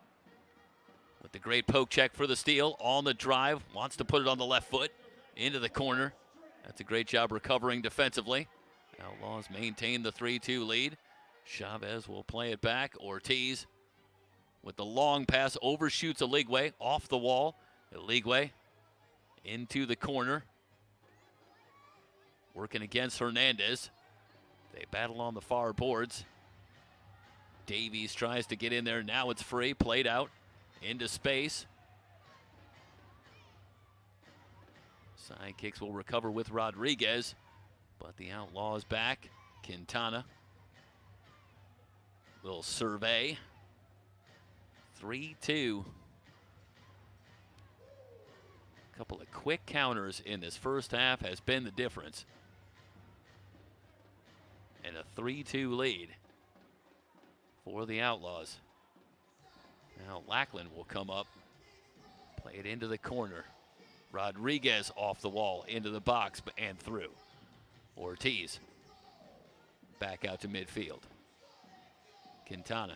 with the great poke check for the steal on the drive. Wants to put it on the left foot into the corner. That's a great job recovering defensively. Outlaws maintain the 3-2 lead. Chavez will play it back. Ortiz with the long pass overshoots Aligwe off the wall. Aligwe into the corner. Working against Hernandez. They battle on the far boards. Davies tries to get in there. Now it's free. Played out into space. Sidekicks will recover with Rodriguez. But the Outlaws back. Quintana. Little survey. 3-2. A couple of quick counters in this first half has been the difference. And a 3-2 lead for the Outlaws. Now Lackland will come up. Play it into the corner. Rodriguez off the wall into the box and through. Ortiz back out to midfield. Quintana.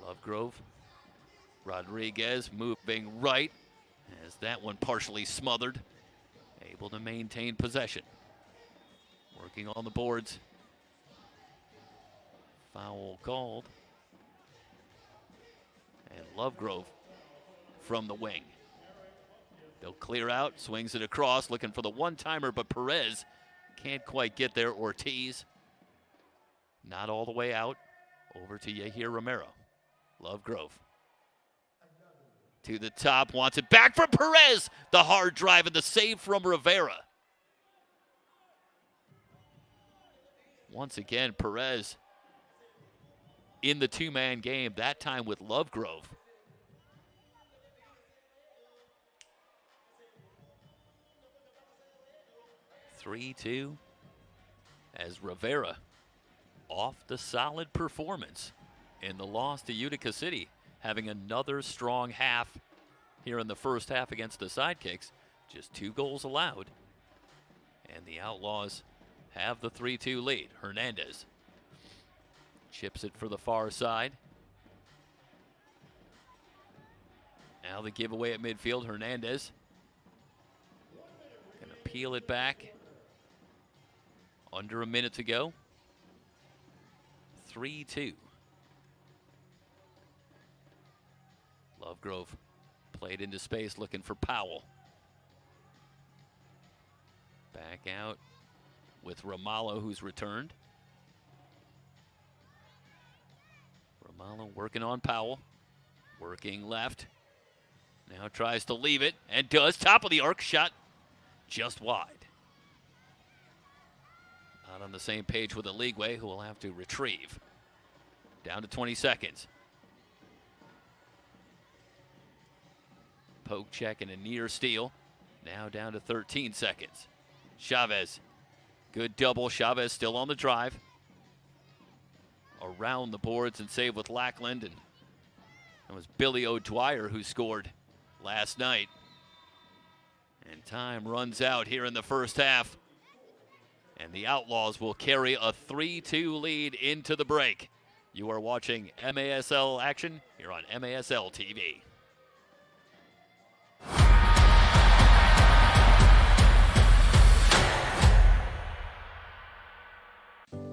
Lovegrove. Rodriguez moving right as that one partially smothered. Able to maintain possession. Working on the boards. Foul called. And Lovegrove from the wing. They'll clear out, swings it across, looking for the one-timer, but Perez can't quite get there. Ortiz not all the way out. Over to Yahir Romero. Lovegrove To the top, wants it back from Perez. The hard drive and the save from Rivera. Once again, Perez in the two-man game, that time with Lovegrove. (3-2) as Rivera off the solid performance in the loss to Utica City, having another strong half here in the first half against the Sidekicks. Just 2 goals allowed. And the Outlaws have the 3-2 lead. Hernandez chips it for the far side. Now the giveaway at midfield. Hernandez gonna peel it back. Under a minute to go. 3-2. Lovegrove played into space looking for Powell. Back out with Ramallo, who's returned. Ramallo working on Powell. Working left. Now tries to leave it and does. Top of the arc, shot just wide. Not on the same page with Aligwe, who will have to retrieve. Down to 20 seconds. Poke check and a near steal. Now down to 13 seconds. Chavez. Good double. Chavez still on the drive. Around the boards and save with Lackland. And it was Billy O'Dwyer who scored last night. And time runs out here in the first half. And the Outlaws will carry a 3-2 lead into the break. You are watching MASL action here on MASL TV.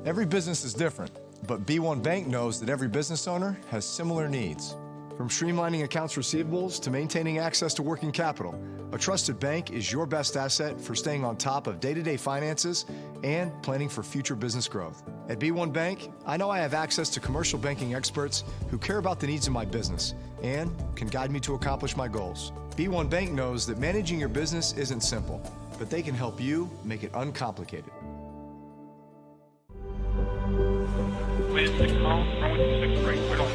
Every business is different, but B1 Bank knows that every business owner has similar needs. From streamlining accounts receivables to maintaining access to working capital, a trusted bank is your best asset for staying on top of day-to-day finances and planning for future business growth. At B1 Bank, I know I have access to commercial banking experts who care about the needs of my business and can guide me to accomplish my goals. B1 Bank knows that managing your business isn't simple, but they can help you make it uncomplicated. Wait, 6 calls, throwing 6 straight. We don't.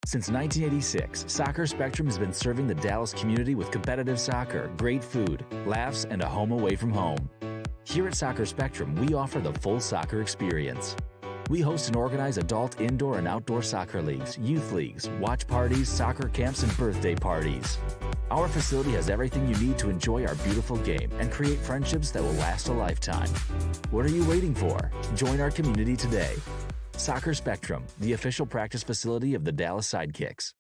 Since 1986, Soccer Spectrum has been serving the Dallas community with competitive soccer, great food, laughs, and a home away from home. Here at Soccer Spectrum, we offer the full soccer experience. We host and organize adult indoor and outdoor soccer leagues, youth leagues, watch parties, soccer camps, and birthday parties. Our facility has everything you need to enjoy our beautiful game and create friendships that will last a lifetime. What are you waiting for? Join our community today. Soccer Spectrum, the official practice facility of the Dallas Sidekicks.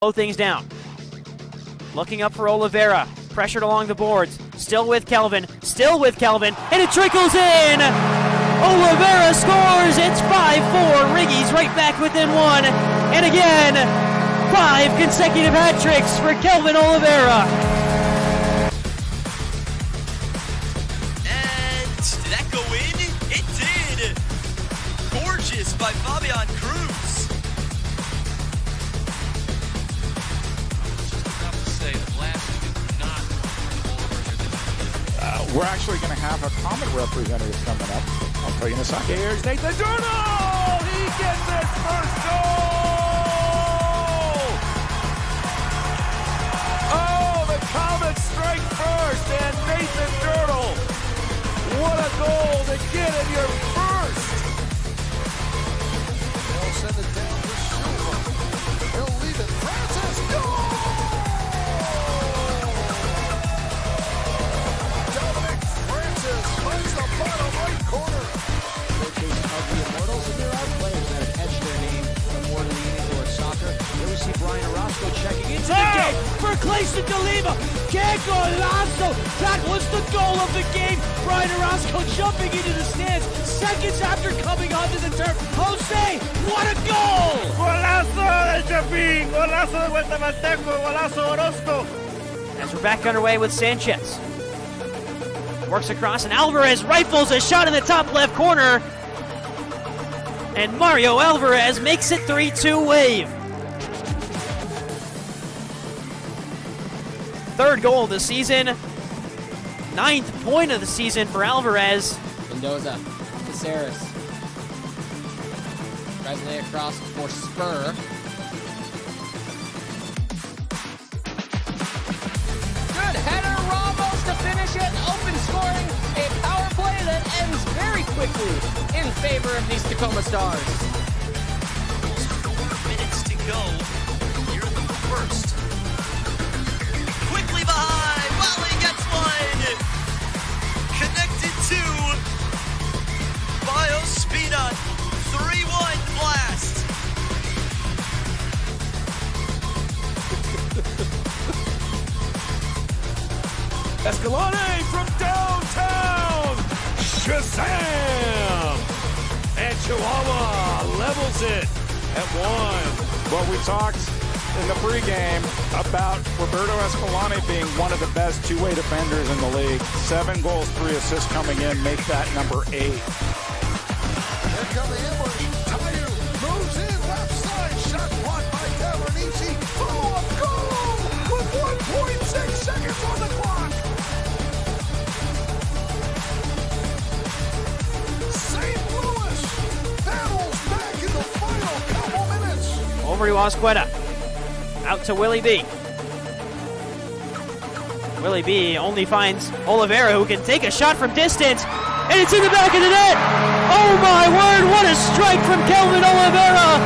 Slow things down. Looking up for Oliveira. Pressured along the boards. Still with Kelvin. And it trickles in! Oliveira scores! It's 5-4. Riggy's right back within one. And again, 5 consecutive hat tricks for Kelvin Oliveira. And did that go in? It did! Gorgeous by Fabian Cruz. We're actually going to have a common representative coming up. I'll tell you in a second. Here's Nathan Dirtle! He gets his first goal! Oh, the Comets strike first, and Nathan Dirtle what a goal to get in your first! They'll send it down to Silva. He'll leave it. Francis, goal! Dominic Francis finds the bottom right corner. Showcase of the Immortals, and there are players that have etched their name more than the indoor soccer. Here we see Brian Orozco checking into the game for Clayson DeLima. Que golazo! That was the goal of the game. Brian Orozco jumping into the stands seconds after coming onto the turf. Jose, what a goal! Golazo del Chapín, golazo de Guatemalteco, golazo Orozco. As we're back underway with Sanchez. Works across and Alvarez rifles a shot in the top left corner. And Mario Alvarez makes it 3-2 Wave. Third goal of the season. 9th point of the season for Alvarez. Mendoza, Caceres. Presley across for Spur. Good header, Ramos to finish it. Open scoring. A power play that ends very quickly in favor of these Tacoma Stars. 4 minutes to go here in the first. Quickly behind, Wally gets one. Connected to by Ospina. 3-1 blast. Escalante from downtown! Shazam! And Chihuahua levels it at 1. Well, we talked in the pregame about Roberto Escalante being one of the best two-way defenders in the league. 7 goals, 3 assists coming in, make that number 8. Here come the ambush. Tayu moves in left side. Shot blocked by Tavernisi. Follow-up goal with 1.6 seconds on the clock. St. Louis battles back in the final couple minutes. Over to Osqueda. Out to Willie B. Willie B only finds Oliveira, who can take a shot from distance, and it's in the back of the net. Oh my word, what a strike from Kelvin Oliveira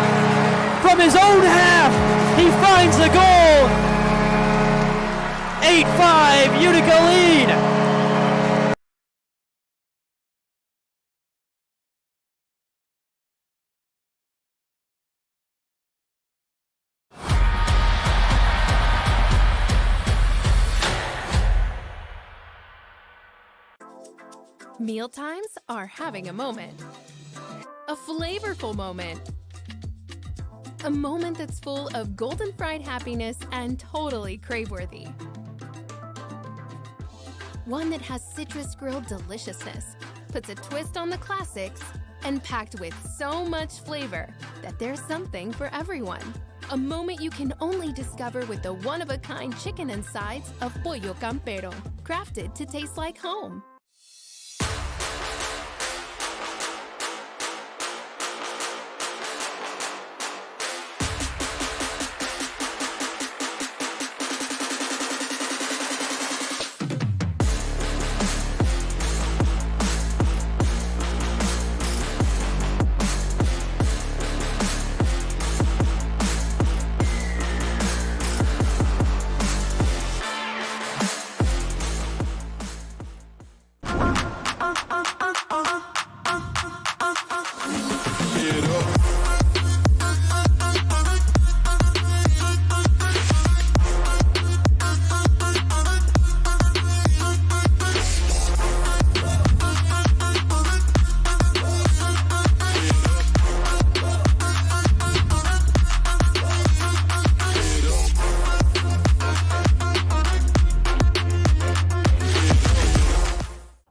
from his own half. He finds the goal. 8-5 Utica lead. Mealtimes are having a moment. A flavorful moment. A moment that's full of golden fried happiness and totally crave-worthy. One that has citrus grilled deliciousness, puts a twist on the classics, and packed with so much flavor that there's something for everyone. A moment you can only discover with the one-of-a-kind chicken and sides of Pollo Campero, crafted to taste like home.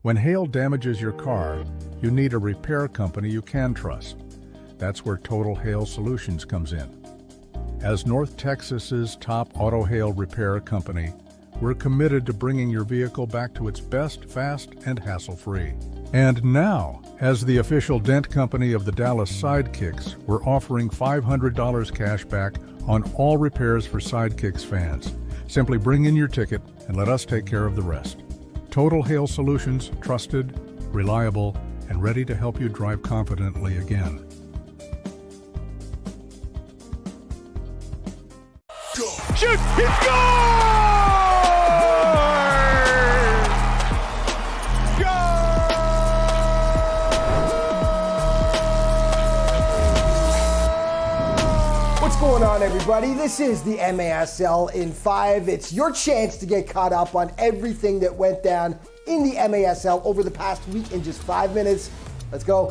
When hail damages your car, you need a repair company you can trust. That's where Total Hail Solutions comes in. As North Texas's top auto hail repair company, we're committed to bringing your vehicle back to its best, fast, and hassle-free. And now, as the official dent company of the Dallas Sidekicks, we're offering $500 cash back on all repairs for Sidekicks fans. Simply bring in your ticket and let us take care of the rest. Total Hail Solutions, trusted, reliable, and ready to help you drive confidently again. Shoot! He scores! What's going on, everybody? This is the MASL in 5. It's your chance to get caught up on everything that went down in the MASL over the past week in just 5 minutes. Let's go.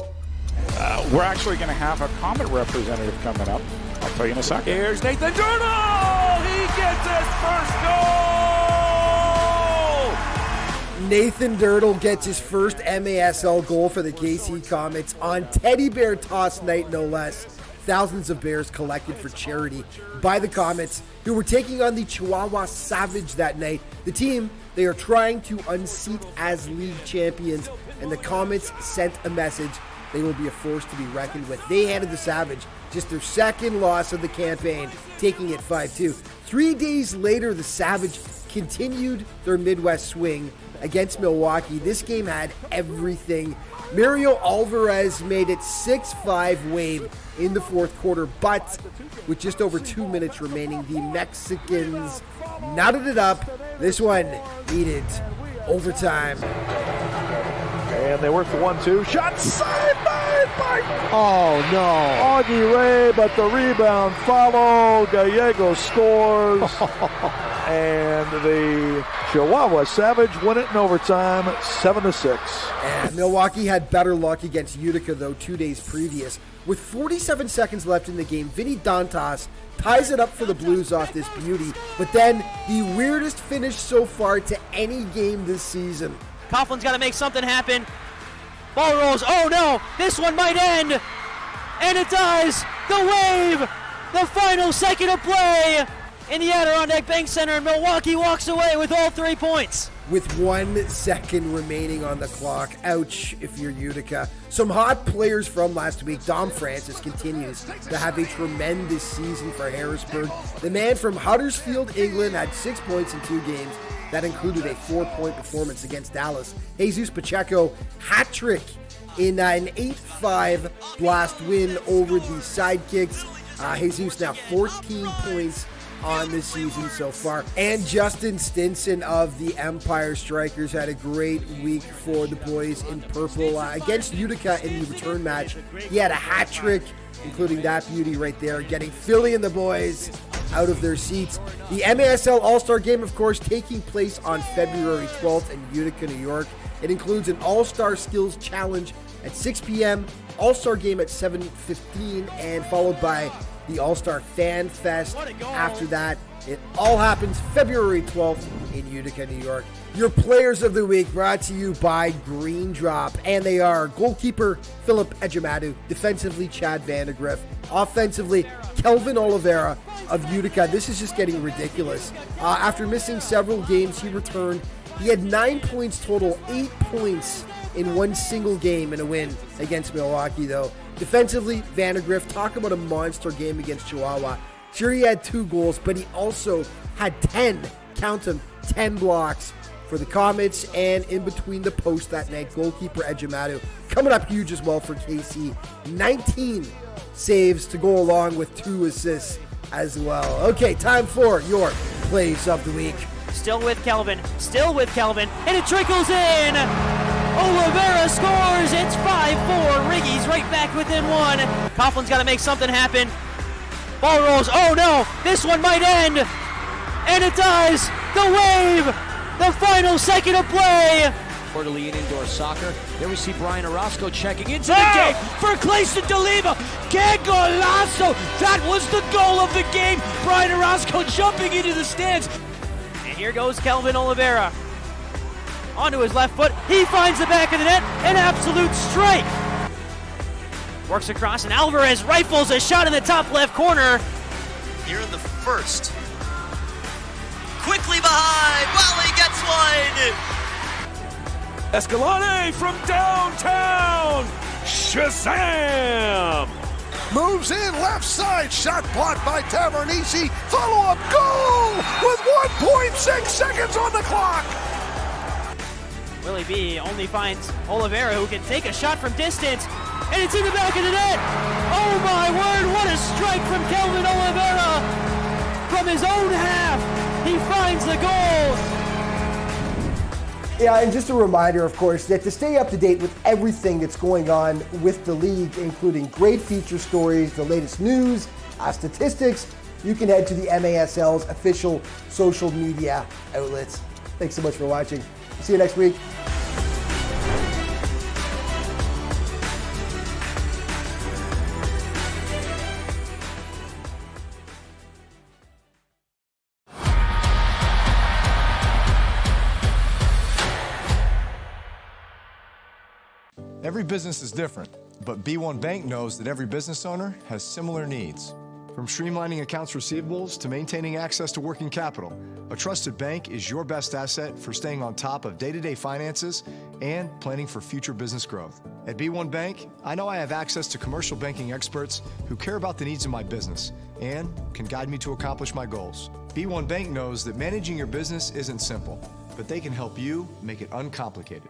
We're actually going to have a Comet representative coming up. I'll tell you in a second. Here's Nathan Durnall! He gets his first goal! Nathan Durdle gets his first MASL goal for the KC Comets on Teddy Bear Toss night, no less. Thousands of bears collected for charity by the Comets, who were taking on the Chihuahua Savage that night. The team, they are trying to unseat as league champions, and the Comets sent a message. They will be a force to be reckoned with. They handed the Savage just their second loss of the campaign, taking it 5-2. 3 days later, the Savage continued their Midwest swing against Milwaukee. This game had everything. Mario Alvarez made it 6-5 Wave in the fourth quarter, but with just over 2 minutes remaining, the Mexicans knotted it up. This one needed overtime. And they work for 1-2. Shot saved by Oh no. Augie Ray, but the rebound followed. Gallego scores. And the Chihuahua Savage win it in overtime, 7-6. And Milwaukee had better luck against Utica, though, 2 days previous. With 47 seconds left in the game, Vinny Dantas ties it up for the Blues off this beauty. But then, the weirdest finish so far to any game this season. Coughlin's got to make something happen. Ball rolls. Oh no, this one might end. And it does. The Wave, the final second of play in the Adirondack Bank Center, and Milwaukee walks away with all 3 points. With 1 second remaining on the clock. Ouch if you're Utica. Some hot players from last week. Dom Francis continues to have a tremendous season for Harrisburg. The man from Huddersfield, England, had 6 points in 2 games. That included a 4-point performance against Dallas. Jesus Pacheco, hat-trick in an 8-5 blast win over the Sidekicks. Jesus now 14 points on the season so far. And Justin Stinson of the Empire Strikers had a great week for the boys in purple against Utica in the return match. He had a hat trick, including that beauty right there, getting Philly and the boys out of their seats. The MASL All-Star Game, of course, taking place on February 12th in Utica, New York. It includes an All-Star Skills Challenge at 6 p.m., All-Star Game at 7:15, and followed by the All-Star Fan Fest. After that, it all happens February 12th in Utica, New York. Your Players of the Week brought to you by Green Drop, and they are goalkeeper Philip Ejimadu, defensively Chad Vandegrift, offensively Kelvin Oliveira of Utica. This is just getting ridiculous. After missing several games, he returned. He had 9 points total, 8 points in one single game in a win against Milwaukee, though. Defensively, Vandegrift, talk about a monster game against Chihuahua. Sure, he had 2 goals, but he also had 10, count them, 10 blocks for the Comets, and in between the posts that night, goalkeeper Ejimadu coming up huge as well for KC. 19 saves to go along with 2 assists as well. Okay, time for your Plays of the Week. Still with Kelvin, and it trickles in! Oliveira scores! It's 5-4. Riggy's right back within 1. Coughlin's got to make something happen. Ball rolls. Oh no! This one might end! And it does! The Wave! The final second of play! Quarterly in indoor soccer. There we see Brian Orozco checking into the game for Clayson DeLiva. Que golazo! That was the goal of the game. Brian Orozco jumping into the stands. And here goes Kelvin Oliveira. Onto his left foot. He finds the back of the net. An absolute strike. Works across, and Alvarez rifles a shot in the top left corner. Here in the first. Quickly behind. Wally gets one. Escalante from downtown. Shazam! Moves in left side. Shot blocked by Tavernisi. Follow-up goal with 1.6 seconds on the clock. Willie B only finds Oliveira, who can take a shot from distance, and it's in the back of the net. Oh my word, what a strike from Kelvin Oliveira! From his own half, he finds the goal. Yeah, and just a reminder, of course, that to stay up to date with everything that's going on with the league, including great feature stories, the latest news, statistics, you can head to the MASL's official social media outlets. Thanks so much for watching. See you next week. Every business is different, but B1 Bank knows that every business owner has similar needs. From streamlining accounts receivables to maintaining access to working capital, a trusted bank is your best asset for staying on top of day-to-day finances and planning for future business growth. At B1 Bank, I know I have access to commercial banking experts who care about the needs of my business and can guide me to accomplish my goals. B1 Bank knows that managing your business isn't simple, but they can help you make it uncomplicated.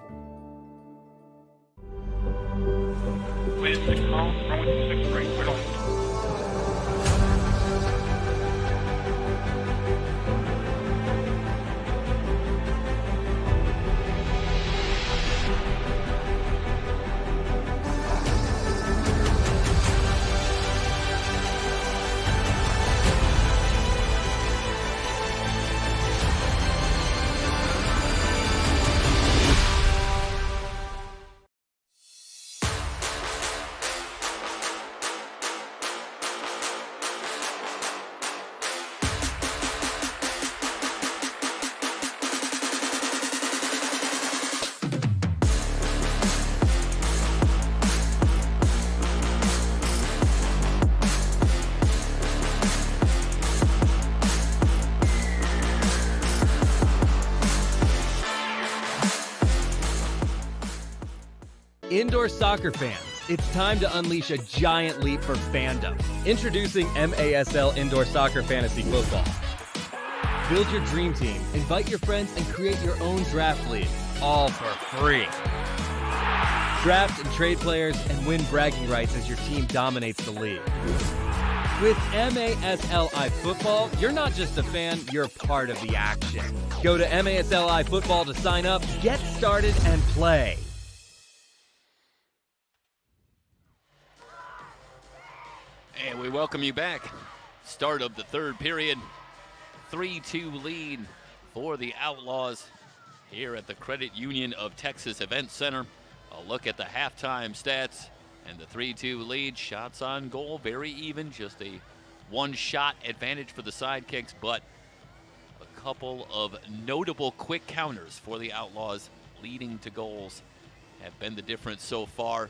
Wind 6 miles, runway 6 right, right on. Indoor soccer fans, it's time to unleash a giant leap for fandom. Introducing MASL Indoor Soccer Fantasy Football. Build your dream team, invite your friends, and create your own draft league, all for free. Draft and trade players and win bragging rights as your team dominates the league. With MASLI Football, you're not just a fan, you're part of the action. Go to MASLI Football to sign up, get started, and play. And we welcome you back. Start of the third period. 3-2 lead for the Outlaws here at the Credit Union of Texas Event Center. A look at the halftime stats and the 3-2 lead. Shots on goal, very even. Just a one-shot advantage for the Sidekicks, but a couple of notable quick counters for the Outlaws leading to goals have been the difference so far.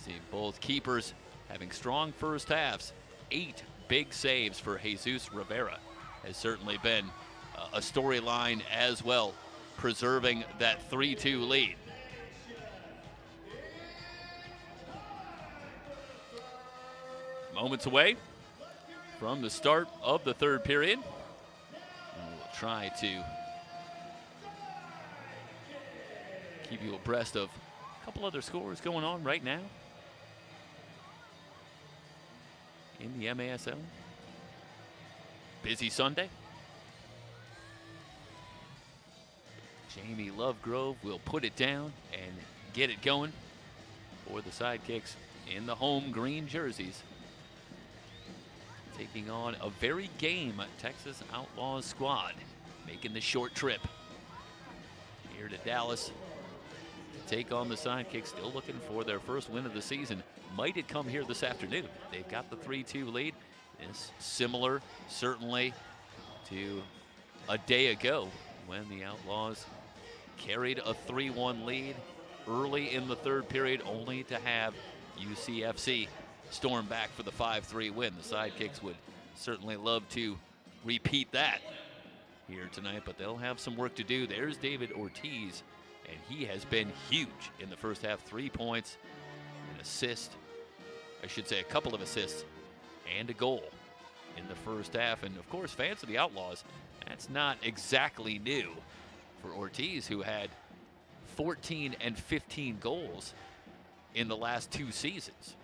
See both keepers having strong first halves. 8 big saves for Jesus Rivera has certainly been a storyline as well, preserving that 3-2 lead. Moments away from the start of the third period. And we'll try to keep you abreast of a couple other scores going on right now in the MASL. Busy Sunday. Jamie Lovegrove will put it down and get it going for the Sidekicks in the home green jerseys, taking on a very game Texas Outlaws squad, making the short trip here to Dallas to take on the Sidekicks, still looking for their first win of the season. Might it come here this afternoon? They've got the 3-2 lead. It's similar, certainly, to a day ago when the Outlaws carried a 3-1 lead early in the third period, only to have UCFC storm back for the 5-3 win. The Sidekicks would certainly love to repeat that here tonight, but they'll have some work to do. There's David Ortiz, and he has been huge in the first half. 3 points, an assist, I should say a couple of assists, and a goal in the first half. And of course, fans of the Outlaws, that's not exactly new for Ortiz, who had 14 and 15 goals in the last 2 seasons,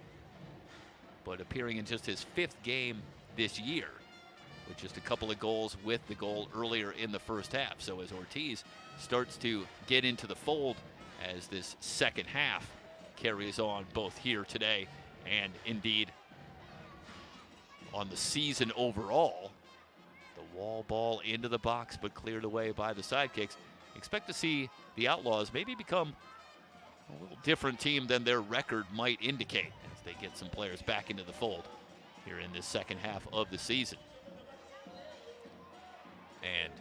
but appearing in just his 5th game this year with just a couple of goals with the goal earlier in the first half. So as Ortiz starts to get into the fold as this second half carries on both here today and indeed on the season overall. The wall ball into the box but cleared away by the Sidekicks. Expect to see the Outlaws maybe become a little different team than their record might indicate as they get some players back into the fold here in this second half of the season. And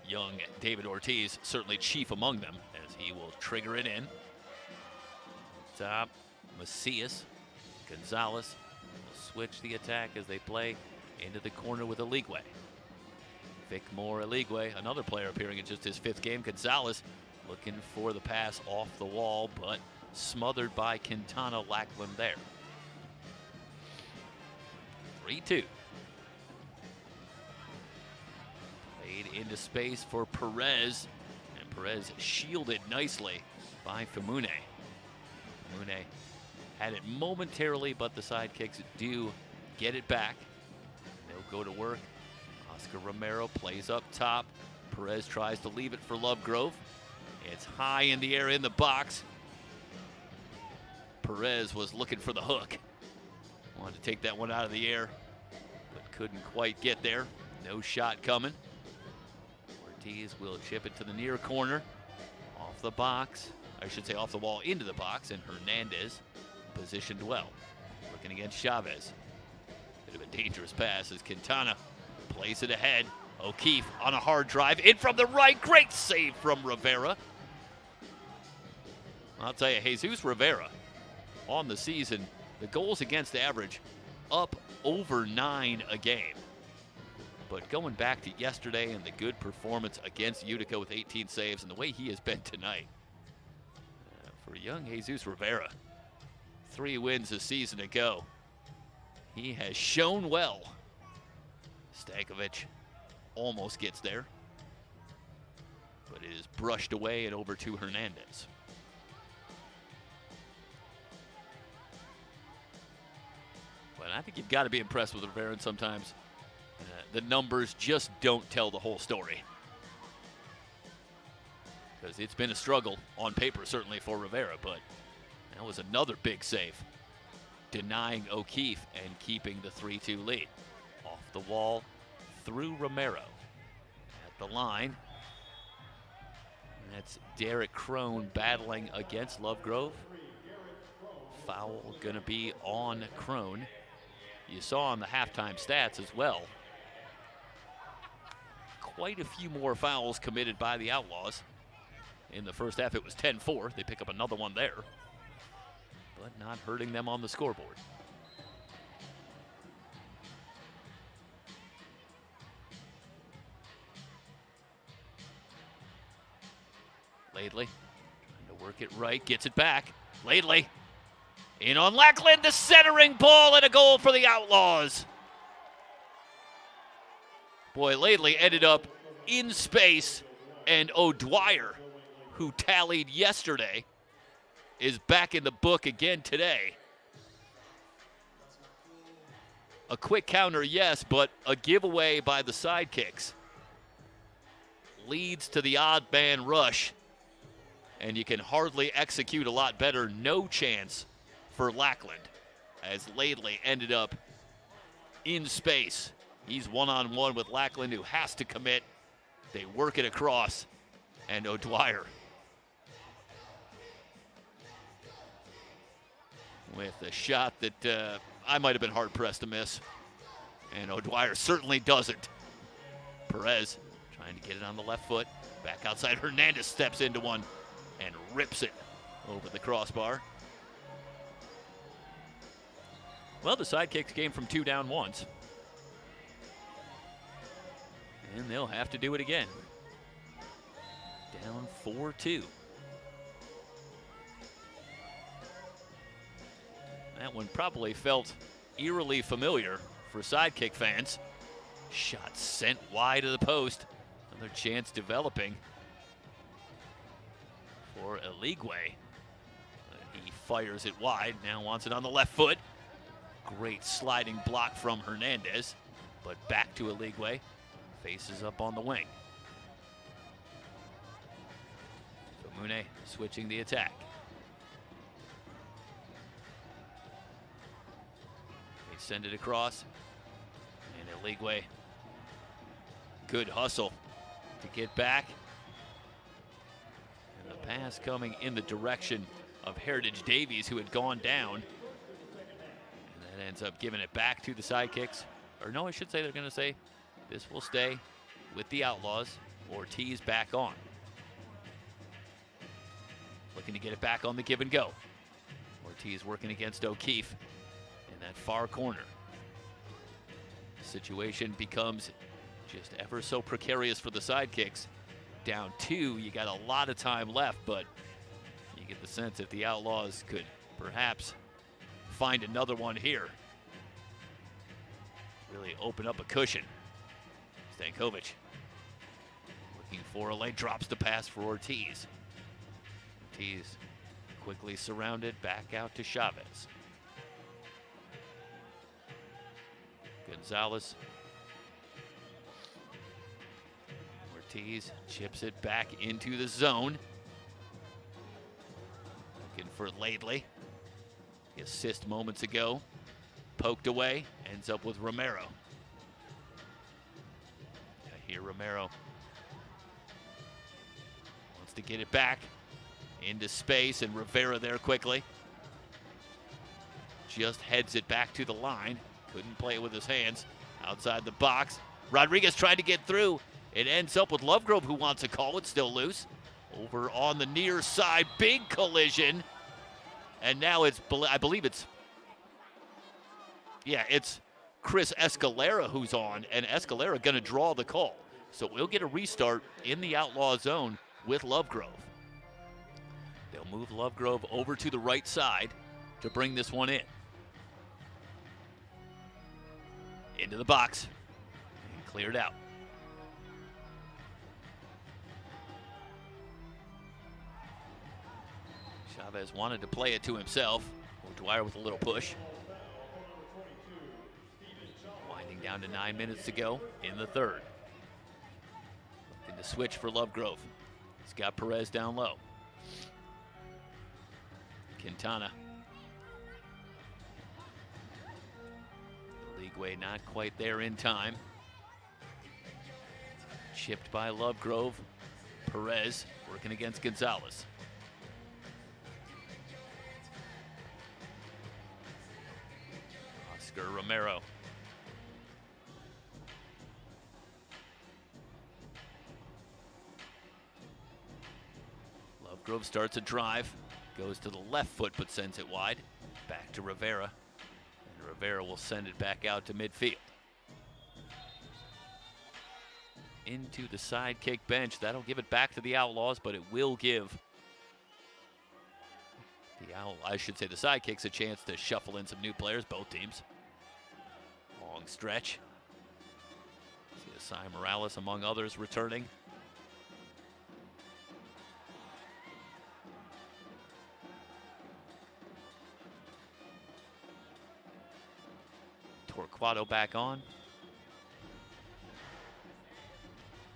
young David Ortiz certainly chief among them as he will trigger it in. Top, Macias, Gonzalez will switch the attack as they play into the corner with Eligwe. Vic Moore Eligwe, another player appearing in just his 5th game. Gonzalez looking for the pass off the wall, but smothered by Quintana Lackland there. 3-2. Played into space for Perez, and Perez shielded nicely by Famune. Famune had it momentarily, but the Sidekicks do get it back. They'll go to work. Oscar Romero plays up top. Perez tries to leave it for Lovegrove. It's high in the air in the box. Perez was looking for the hook. Wanted to take that one out of the air, but couldn't quite get there. No shot coming. Ortiz will chip it to the near corner. Off the box. I should say off the wall into the box, and Hernandez positioned well. Looking against Chavez. Bit of a dangerous pass as Quintana plays it ahead. O'Keefe on a hard drive in from the right. Great save from Rivera. I'll tell you, Jesus Rivera on the season, the goals against average up over 9 a game. But going back to yesterday and the good performance against Utica with 18 saves and the way he has been tonight, for young Jesus Rivera, 3 wins a season ago, he has shown well. Stankovic almost gets there, but it is brushed away and over to Hernandez. But I think you've got to be impressed with Rivera, and sometimes the numbers just don't tell the whole story. Because it's been a struggle on paper, certainly for Rivera, but that was another big save, denying O'Keefe and keeping the 3-2 lead. Off the wall through Romero. At the line, that's Derek Crone battling against Lovegrove. Foul gonna be on Crone. You saw on the halftime stats as well, quite a few more fouls committed by the Outlaws. In the first half, it was 10-4. They pick up another one there, but not hurting them on the scoreboard. Laidley trying to work it right, gets it back. Laidley in on Lackland, the centering ball, and a goal for the Outlaws. Boy, Laidley ended up in space, and O'Dwyer, who tallied yesterday, is back in the book again today. A quick counter, yes, but a giveaway by the Sidekicks leads to the odd man rush, and you can hardly execute a lot better. No chance for Lackland, as Laidley ended up in space. He's one-on-one with Lackland, who has to commit. They work it across, and O'Dwyer with a shot that I might have been hard-pressed to miss, and O'Dwyer certainly doesn't. Perez trying to get it on the left foot. Back outside, Hernandez steps into one and rips it over the crossbar. Well, the Sidekicks came from 2 down once, and they'll have to do it again. Down 4-2. That one probably felt eerily familiar for Sidekick fans. Shot sent wide of the post. Another chance developing. for Eligwe. He fires it wide, now wants it on the left foot. Great sliding block from Hernandez, but back to Eligwe. Faces up on the wing. Famune switching the attack. They send it across, and Eligwe, good hustle to get back. And the pass coming in the direction of Heritage Davies, who had gone down. And that ends up giving it back to the Sidekicks. Or no, I should say they're going to say this will stay with the Outlaws. Ortiz back on. Looking to get it back on the give and go. Ortiz working against O'Keefe in that far corner. The situation becomes just ever so precarious for the Sidekicks. Down 2, you got a lot of time left, but you get the sense that the Outlaws could perhaps find another one here. Really open up a cushion. Stankovic looking for a lane, drops the pass for Ortiz. Ortiz quickly surrounded, back out to Chavez. Gonzalez. Ortiz chips it back into the zone. Looking for Laidley. The assist moments ago. Poked away, ends up with Romero. Here Romero wants to get it back into space, and Rivera there quickly. Just heads it back to the line. Couldn't play it with his hands. Outside the box. Rodriguez tried to get through. It ends up with Lovegrove, who wants a call. It's still loose. Over on the near side, big collision. And now it's, I believe it's Chris Escalera who's on, and Escalera going to draw the call. So we'll get a restart in the Outlaw zone with Lovegrove. They'll move Lovegrove over to the right side to bring this one in. Into the box and cleared out. Chavez wanted to play it to himself. Dwyer with a little push. Winding down to 9 minutes to go in the third. Looking to switch for Lovegrove. He's got Perez down low. Quintana. Eligwe not quite there in time. Chipped by Lovegrove. Perez working against Gonzalez. Oscar Romero. Lovegrove starts a drive. Goes to the left foot but sends it wide. Back to Rivera. And Rivera will send it back out to midfield. Into the Sidekick bench. That'll give it back to the Outlaws, but it will give the Sidekicks a chance to shuffle in some new players, both teams. Long stretch. See Asai Morales, among others, returning. Torquato back on.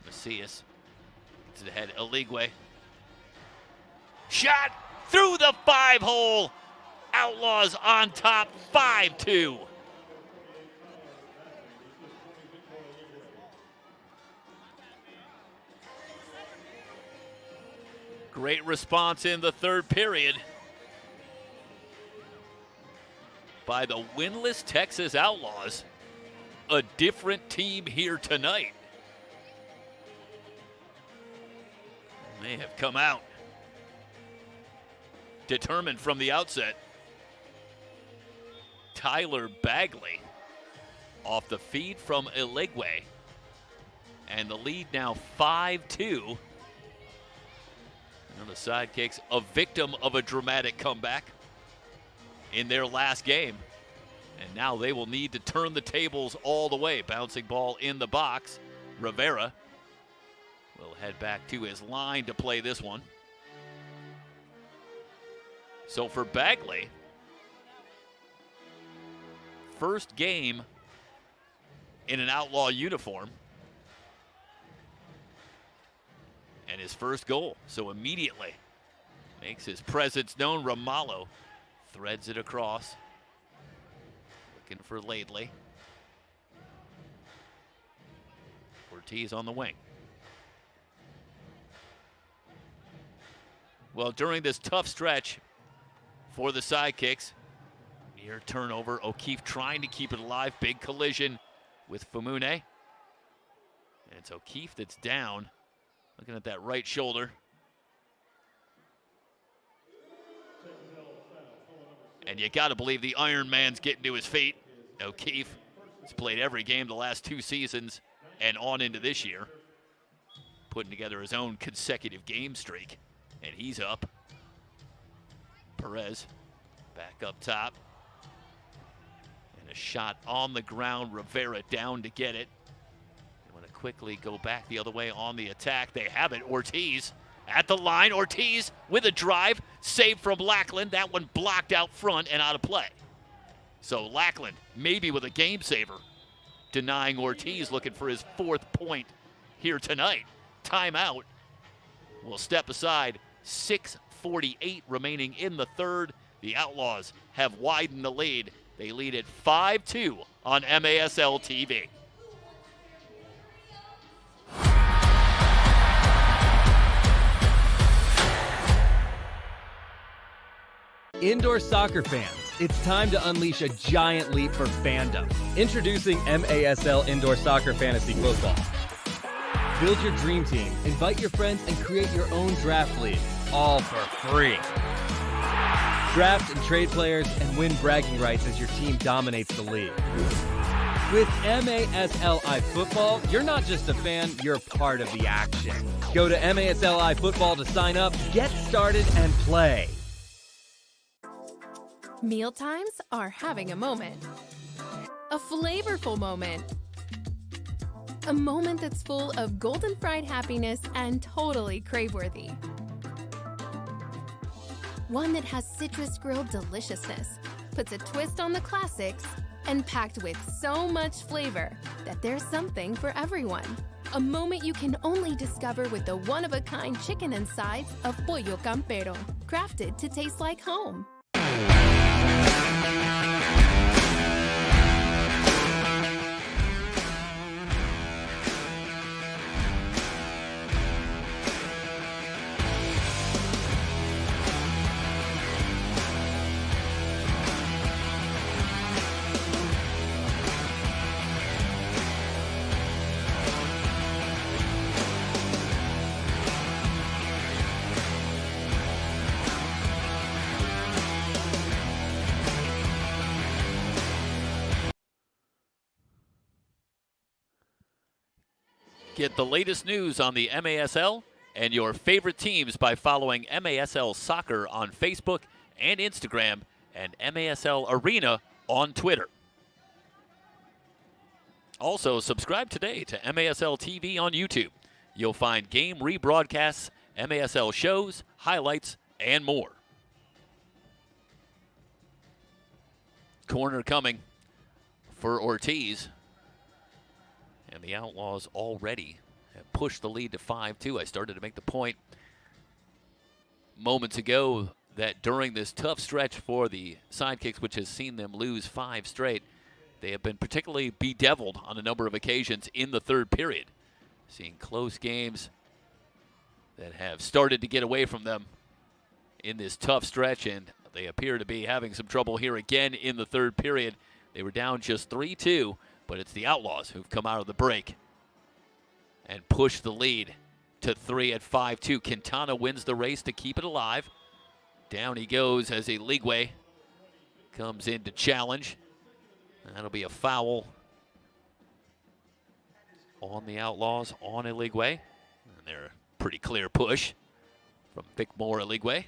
Macias gets it ahead. Eligwe. Shot through the 5-hole. Outlaws on top, 5-2. Great response in the third period by the winless Texas Outlaws. A different team here tonight. They have come out determined from the outset. Tyler Bagley off the feed from Eligwe. And the lead now 5-2. And the Sidekicks, a victim of a dramatic comeback in their last game. And now they will need to turn the tables all the way. Bouncing ball in the box. Rivera will head back to his line to play this one. So for Bagley, first game in an Outlaw uniform and his first goal. So immediately makes his presence known. Ramallo threads it across. Looking for Laidley. Ortiz on the wing. Well, during this tough stretch for the Sidekicks, near turnover, O'Keefe trying to keep it alive. Big collision with Famune. And it's O'Keefe that's down. Looking at that right shoulder. And you got to believe the Iron Man's getting to his feet. O'Keefe has played every game the last 2 seasons and on into this year. Putting together his own consecutive game streak. And he's up. Perez back up top. And a shot on the ground. Rivera down to get it. They want to quickly go back the other way on the attack. They have it. Ortiz at the line. Ortiz with a drive. Save from Lackland. That one blocked out front and out of play. So Lackland maybe with a game saver. Denying Ortiz, looking for his 4th point here tonight. Timeout. We'll step aside. 6:48 remaining in the third. The Outlaws have widened the lead. They lead it 5-2 on MASL TV. Indoor soccer fans, it's time to unleash a giant leap for fandom. Introducing MASL Indoor Soccer Fantasy Football. Build your dream team, invite your friends, and create your own draft league, all for free. Draft and trade players and win bragging rights as your team dominates the league. With MASL iFootball, you're not just a fan, you're part of the action. Go to MASL iFootball to sign up, get started, and play. Mealtimes are having a moment. A flavorful moment. A moment that's full of golden fried happiness and totally crave-worthy. One that has citrus grilled deliciousness, puts a twist on the classics, and packed with so much flavor that there's something for everyone. A moment you can only discover with the one-of-a-kind chicken and sides of Pollo Campero, crafted to taste like home. Get the latest news on the MASL and your favorite teams by following MASL Soccer on Facebook and Instagram and MASL Arena on Twitter. Also, subscribe today to MASL TV on YouTube. You'll find game rebroadcasts, MASL shows, highlights, and more. Corner coming for Ortiz. And the Outlaws already have pushed the lead to 5-2. I started to make the point moments ago that during this tough stretch for the Sidekicks, which has seen them lose 5 straight, they have been particularly bedeviled on a number of occasions in the third period. Seeing close games that have started to get away from them in this tough stretch, and they appear to be having some trouble here again in the third period. They were down just 3-2. But it's the Outlaws who've come out of the break and pushed the lead to 3 at 5-2. Quintana wins the race to keep it alive. Down he goes as Eligwe comes in to challenge. That'll be a foul on the Outlaws, on Eligwe. And they're a pretty clear push from Vicmore Eligwe.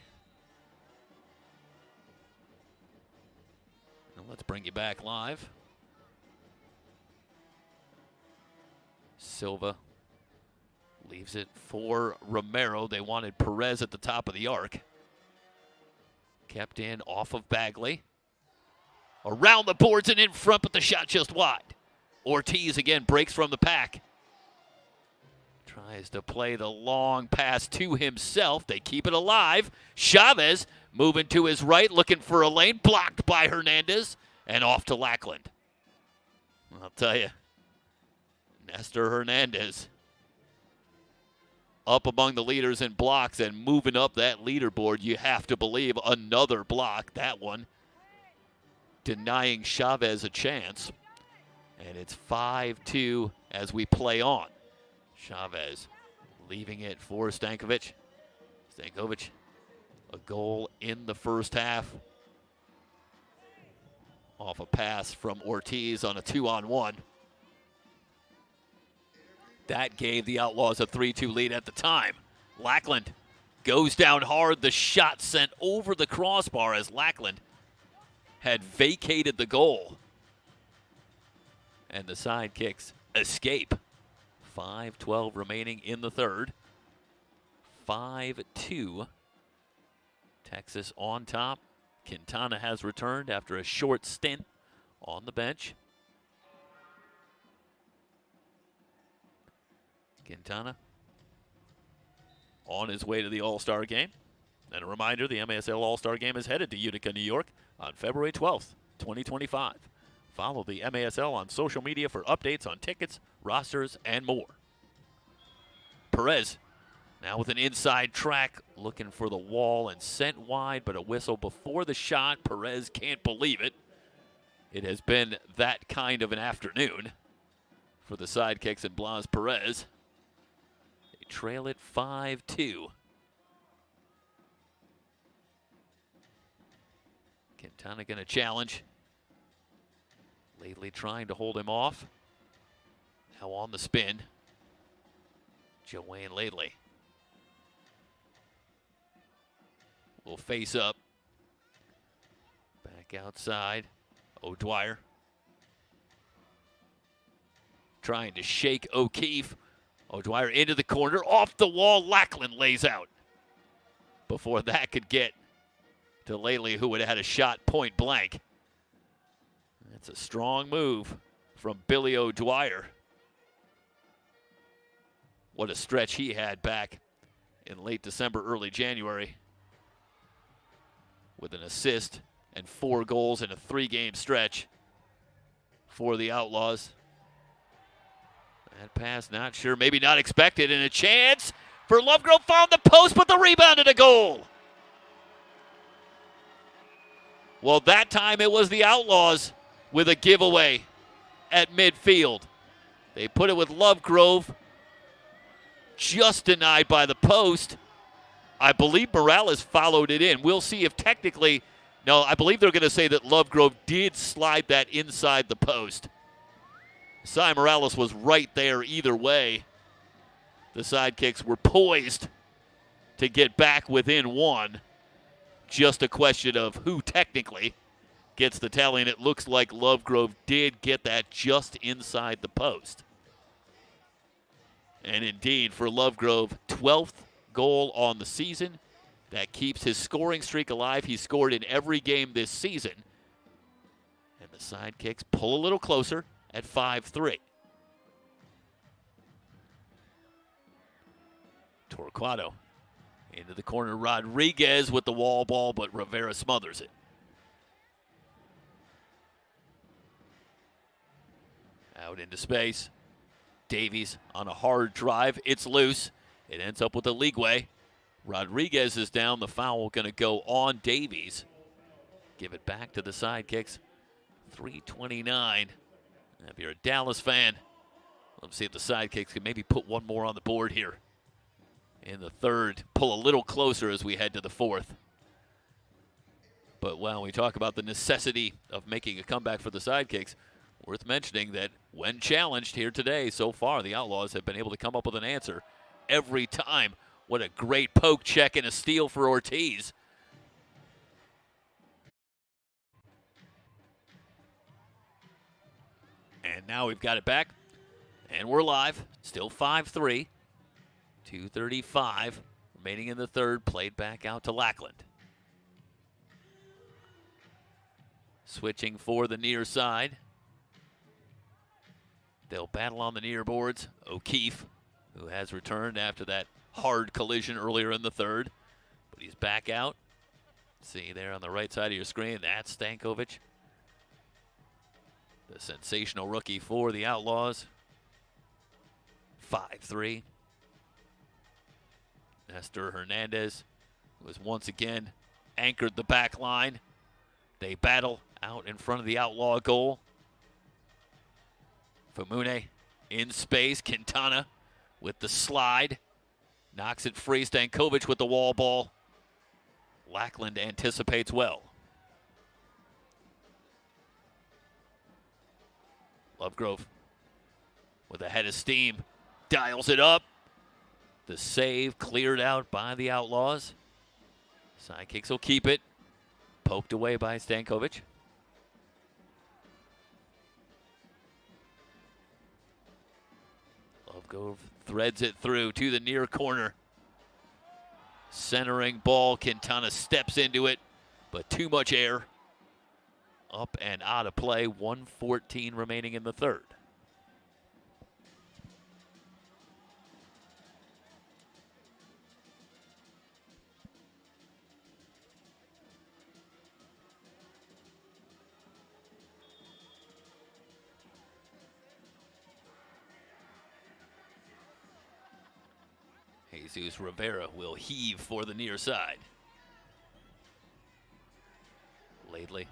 Now let's bring you back live. Silva leaves it for Romero. They wanted Perez at the top of the arc. Kept in off of Bagley. Around the boards and in front, but the shot just wide. Ortiz again breaks from the pack. Tries to play the long pass to himself. They keep it alive. Chavez moving to his right, looking for a lane. Blocked by Hernandez and off to Lackland. I'll tell you, Nestor Hernandez up among the leaders in blocks and moving up that leaderboard. You have to believe another block. That one denying Chavez a chance. And it's 5-2 as we play on. Chavez leaving it for Stankovic. Stankovic, a goal in the first half. Off a pass from Ortiz on a 2-on-1. That gave the Outlaws a 3-2 lead at the time. Lackland goes down hard. The shot sent over the crossbar as Lackland had vacated the goal. And the Sidekicks escape. 5:12 remaining in the third. 5-2. Texas on top. Quintana has returned after a short stint on the bench. Quintana on his way to the All-Star game. And a reminder, the MASL All-Star game is headed to Utica, New York on February 12th, 2025. Follow the MASL on social media for updates on tickets, rosters, and more. Perez now with an inside track, looking for the wall and sent wide, but a whistle before the shot. Perez can't believe it. It has been that kind of an afternoon for the Sidekicks and Blas Perez. They trail it 5-2. Quintana going to challenge. Lately trying to hold him off. Now on the spin. Joanne Lately will face up. Back outside. O'Dwyer trying to shake O'Keefe. O'Dwyer into the corner. Off the wall. Lackland lays out. Before that could get to Lately, who would have had a shot point blank. That's a strong move from Billy O'Dwyer. What a stretch he had back in late December, early January, with an assist and 4 goals in a 3-game stretch for the Outlaws. That pass, not sure, maybe not expected, and a chance for Lovegrove. Found the post, but the rebound and a goal. Well, that time it was the Outlaws with a giveaway at midfield. They put it with Lovegrove, just denied by the post. I believe Morales followed it in. We'll see if technically, no, I believe they're going to say that Lovegrove did slide that inside the post. Cy Morales was right there either way. The Sidekicks were poised to get back within 1. Just a question of who technically gets the tally, and it looks like Lovegrove did get that just inside the post. And indeed, for Lovegrove, 12th goal on the season. That keeps his scoring streak alive. He scored in every game this season. And the Sidekicks pull a little closer at 5-3. Torquato into the corner. Rodriguez with the wall ball, but Rivera smothers it. Out into space. Davies on a hard drive. It's loose. It ends up with a Ligwe. Rodriguez is down. The foul going to go on Davies. Give it back to the Sidekicks. 3:29. If you're a Dallas fan, let's see if the Sidekicks can maybe put one more on the board here in the third. Pull a little closer as we head to the fourth. But when we talk about the necessity of making a comeback for the Sidekicks, worth mentioning that when challenged here today, so far, the Outlaws have been able to come up with an answer every time. What a great poke check and a steal for Ortiz. And now we've got it back, and we're live. Still 5-3. 2:35 remaining in the third. Played back out to Lackland. Switching for the near side. They'll battle on the near boards. O'Keefe, who has returned after that hard collision earlier in the third. But he's back out. See there on the right side of your screen, that's Stankovic. The sensational rookie for the Outlaws. 5'3". Nestor Hernandez was once again anchored the back line. They battle out in front of the Outlaw goal. Famune in space. Quintana with the slide. Knocks it free. Stankovic with the wall ball. Lackland anticipates well. Lovegrove with a head of steam. Dials it up. The save cleared out by the Outlaws. Sidekicks will keep it. Poked away by Stankovic. Lovegrove threads it through to the near corner. Centering ball. Quintana steps into it, but too much air. Up and out of play. 1:14 remaining in the third. Jesus Rivera will heave for the near side. Lately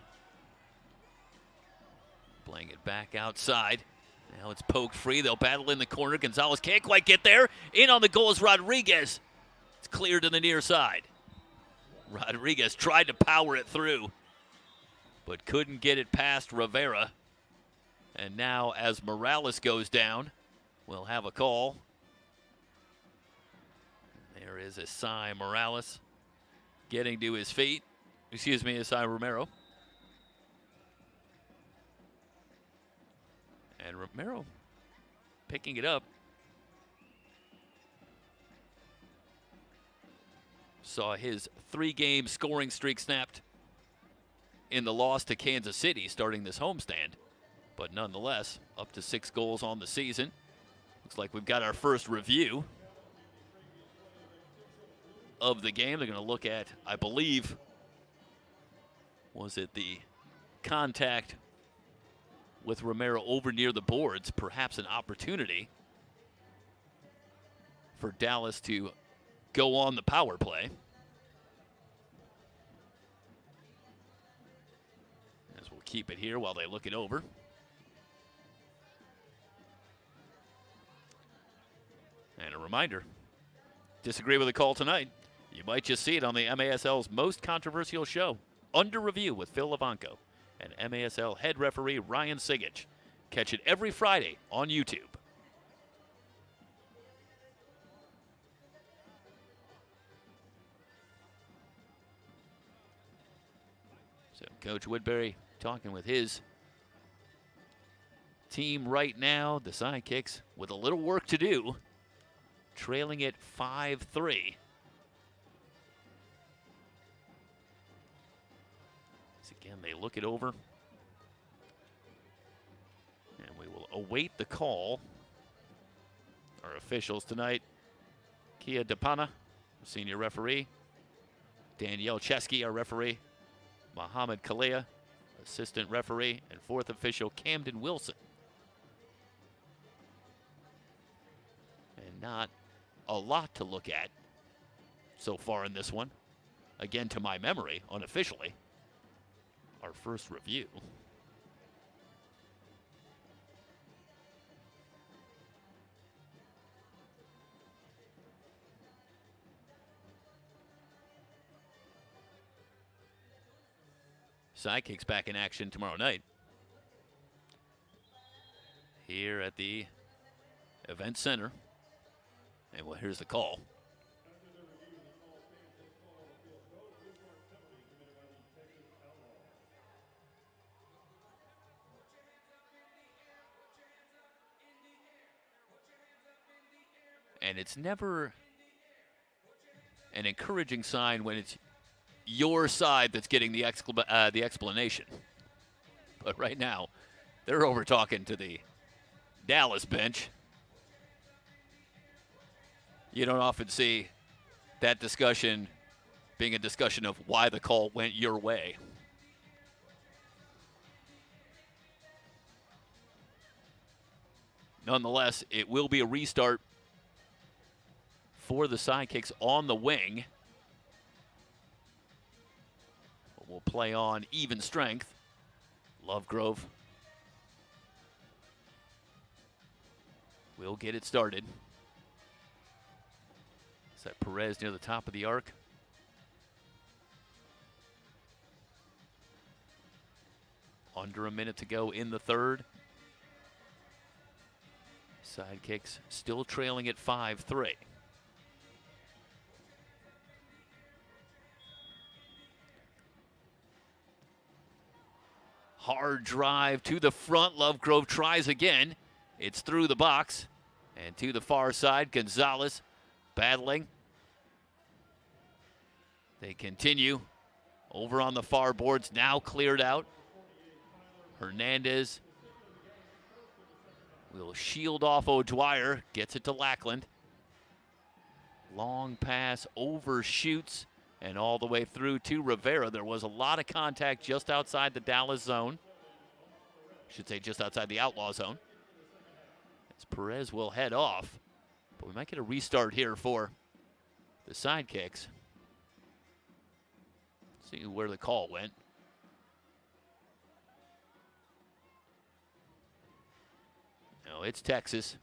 playing it back outside. Now it's poked free. They'll battle in the corner. Gonzalez can't quite get there. In on the goal is Rodriguez. It's cleared to the near side. Rodriguez tried to power it through, but couldn't get it past Rivera. And now as Morales goes down, we'll have a call. There is Esai Morales getting to his feet. Excuse me, Esai Romero. And Romero picking it up. Saw his 3-game scoring streak snapped in the loss to Kansas City starting this homestand. But nonetheless, up to 6 goals on the season. Looks like we've got our first review of the game. They're going to look at, I believe, was it the contact with Romero over near the boards, perhaps an opportunity for Dallas to go on the power play. As we'll keep it here while they look it over. And a reminder, disagree with the call tonight, you might just see it on the MASL's most controversial show, Under Review with Phil Levanco and MASL head referee Ryan Sigich. Catch it every Friday on YouTube. So Coach Woodbury talking with his team right now. The Sidekicks with a little work to do, trailing it 5-3. Again, they look it over. And we will await the call. Our officials tonight, Kia DePana, senior referee. Danielle Chesky, our referee. Mohamed Kalea, assistant referee. And fourth official, Camden Wilson. And not a lot to look at so far in this one. Again, to my memory, unofficially. Our first review. Sidekicks back in action tomorrow night here at the event center. And well, here's the call. And it's never an encouraging sign when it's your side that's getting the explanation. But right now, they're over talking to the Dallas bench. You don't often see that discussion being a discussion of why the call went your way. Nonetheless, it will be a restart for the Sidekicks on the wing. We'll play on even strength. Lovegrove will get it started. Set Perez near the top of the arc. Under a minute to go in the third. Sidekicks still trailing at 5-3. Hard drive to the front. Lovegrove tries again. It's through the box. And to the far side, Gonzalez battling. They continue. Over on the far boards, now cleared out. Hernandez will shield off O'Dwyer. Gets it to Lackland. Long pass, overshoots, and all the way through to Rivera. There was a lot of contact just outside the Dallas zone. I should say just outside the Outlaw zone. As Perez will head off. But we might get a restart here for the Sidekicks. See where the call went. No, it's Texas.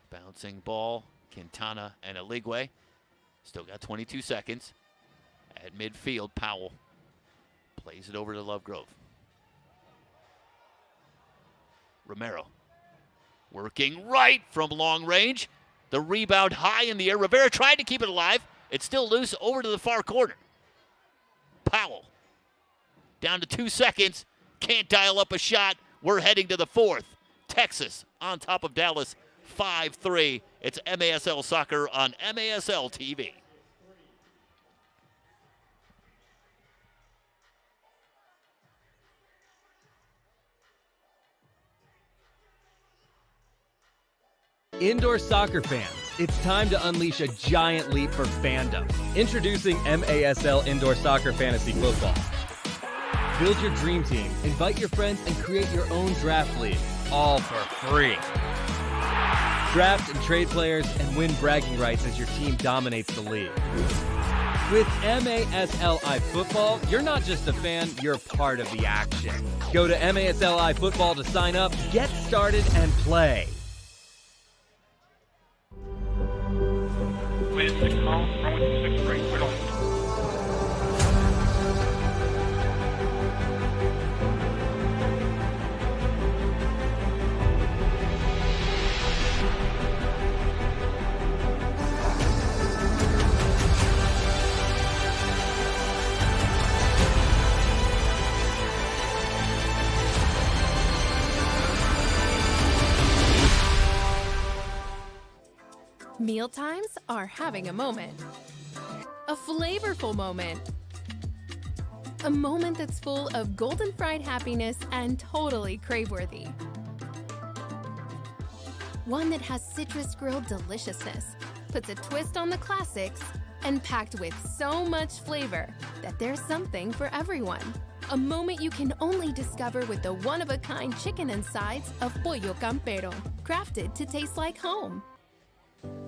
Bouncing ball. Quintana and Aligwe. Still got 22 seconds. At midfield, Powell plays it over to Lovegrove. Romero working right from long range. The rebound high in the air. Rivera tried to keep it alive. It's still loose over to the far corner. Powell down to 2 seconds. Can't dial up a shot. We're heading to the fourth. Texas on top of Dallas 5-3. It's MASL Soccer on MASL TV. Indoor soccer fans, it's time to unleash a giant leap for fandom. Introducing MASL Indoor Soccer Fantasy Football. Build your dream team, invite your friends, and create your own draft league, all for free. Draft and trade players and win bragging rights as your team dominates the league. With MASLI Football, you're not just a fan, you're part of the action. Go to MASLI Football to sign up, get started, and play. Wait, 6 miles, runway 26 right, wait on. Mealtimes are having a moment. A flavorful moment. A moment that's full of golden fried happiness and totally crave-worthy. One that has citrus grilled deliciousness, puts a twist on the classics, and packed with so much flavor that there's something for everyone. A moment you can only discover with the one-of-a-kind chicken and sides of Pollo Campero, crafted to taste like home.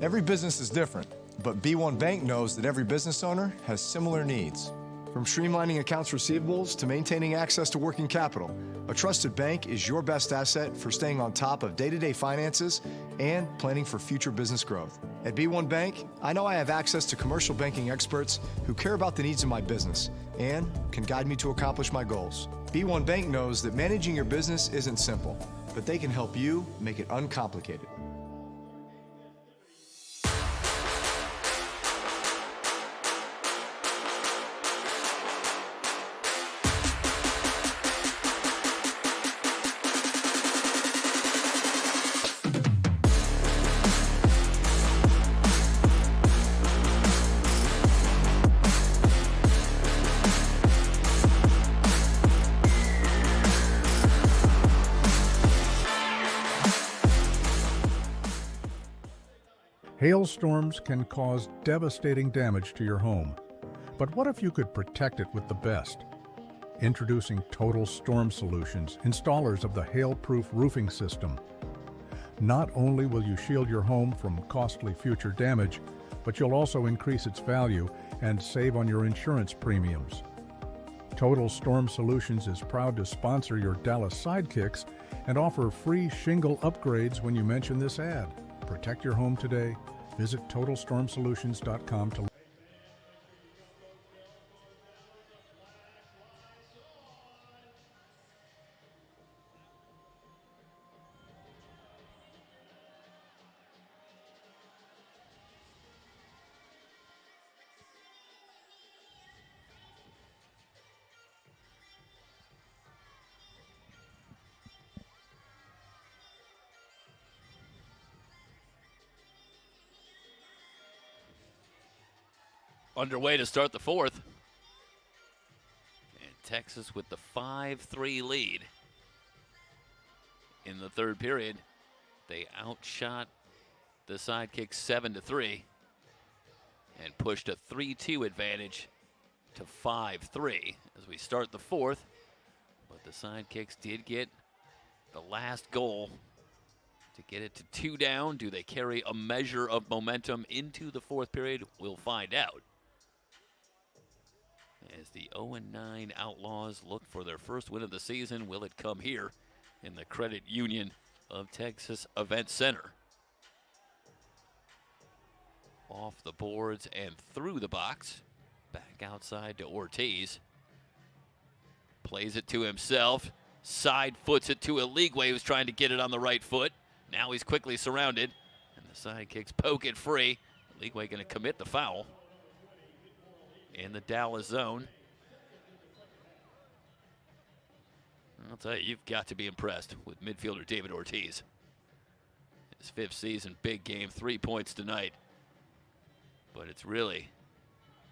Every business is different, but B1 Bank knows that every business owner has similar needs. From streamlining accounts receivables to maintaining access to working capital, a trusted bank is your best asset for staying on top of day-to-day finances and planning for future business growth. At B1 Bank, I know I have access to commercial banking experts who care about the needs of my business and can guide me to accomplish my goals. B1 Bank knows that managing your business isn't simple, but they can help you make it uncomplicated. Hailstorms can cause devastating damage to your home. But what if you could protect it with the best? Introducing Total Storm Solutions, installers of the hail-proof roofing system. Not only will you shield your home from costly future damage, but you'll also increase its value and save on your insurance premiums. Total Storm Solutions is proud to sponsor your Dallas Sidekicks and offer free shingle upgrades when you mention this ad. Protect your home today. Visit TotalStormSolutions.com to Underway to start the fourth. And Texas with the 5-3 lead. In the third period, they outshot the Sidekicks 7-3 and pushed a 3-2 advantage to 5-3 as we start the fourth. But the Sidekicks did get the last goal to get it to 2 down. Do they carry a measure of momentum into the fourth period? We'll find out. As the 0-9 Outlaws look for their first win of the season, will it come here in the Credit Union of Texas Event Center? Off the boards and through the box. Back outside to Ortiz. Plays it to himself. Side foots it to Eligwe, who's trying to get it on the right foot. Now he's quickly surrounded. And the Sidekicks poke it free. Eligwe going to commit the foul in the Dallas zone. I'll tell you, you've got to be impressed with midfielder David Ortiz. His 5th season, big game, 3 points tonight. But it's really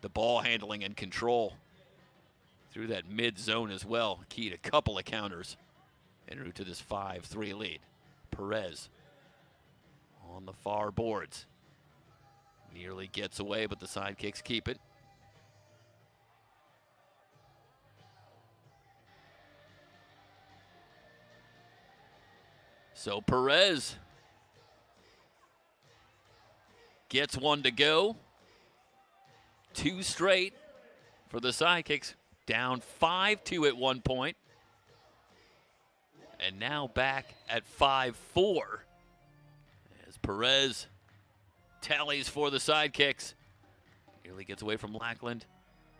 the ball handling and control through that mid zone as well. Key to a couple of counters en route to this 5-3 lead. Perez on the far boards. Nearly gets away, but the Sidekicks keep it. So Perez gets one to go. 2 straight for the Sidekicks. Down 5-2 at one point. And now back at 5-4. As Perez tallies for the Sidekicks. Nearly gets away from Lackland.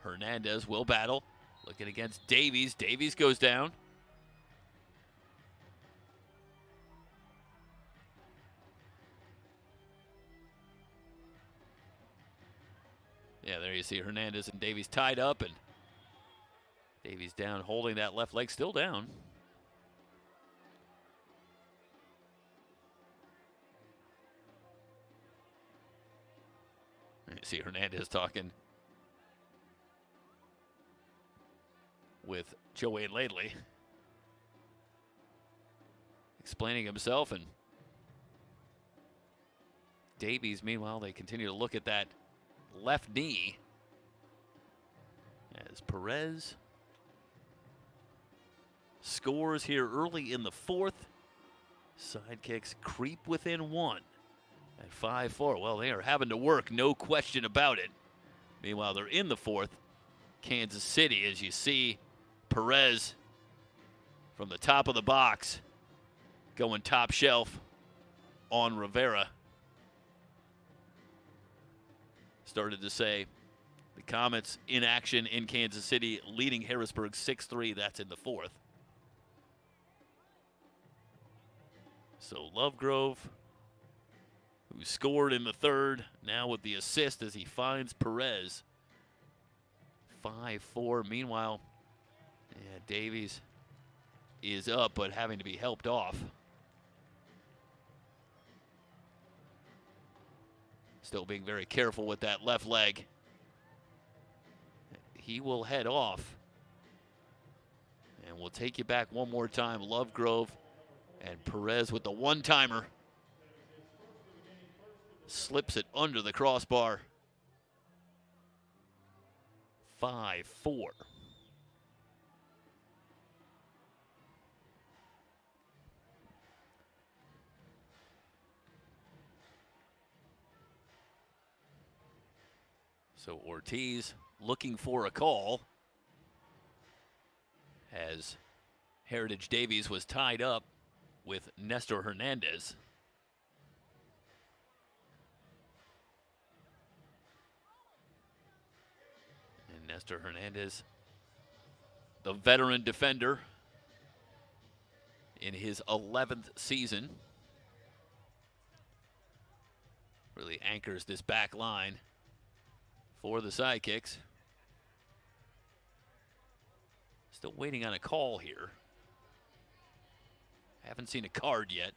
Hernandez will battle. Looking against Davies. Davies goes down. Yeah, there you see Hernandez and Davies tied up, and Davies down, holding that left leg, still down. You see Hernandez talking with Joanne Laidley, explaining himself, and Davies, meanwhile, they continue to look at that left knee as Perez scores here early in the fourth. Sidekicks creep within 1 at 5-4. Well, they are having to work, no question about it. Meanwhile, they're in the fourth. Kansas City, as you see Perez from the top of the box going top shelf on Rivera. Started to say the Comets in action in Kansas City, leading Harrisburg 6-3. That's in the fourth. So Lovegrove, who scored in the third, now with the assist as he finds Perez. 5-4. Meanwhile, Davies is up, but having to be helped off. Still being very careful with that left leg. He will head off. And we'll take you back one more time. Lovegrove and Perez with the one-timer. slips it under the crossbar. 5-4. So Ortiz looking for a call as Heritage Davies was tied up with Nestor Hernandez. And Nestor Hernandez, the veteran defender in his 11th season, really anchors this back line for the Sidekicks. Still waiting on a call here. Haven't seen a card yet.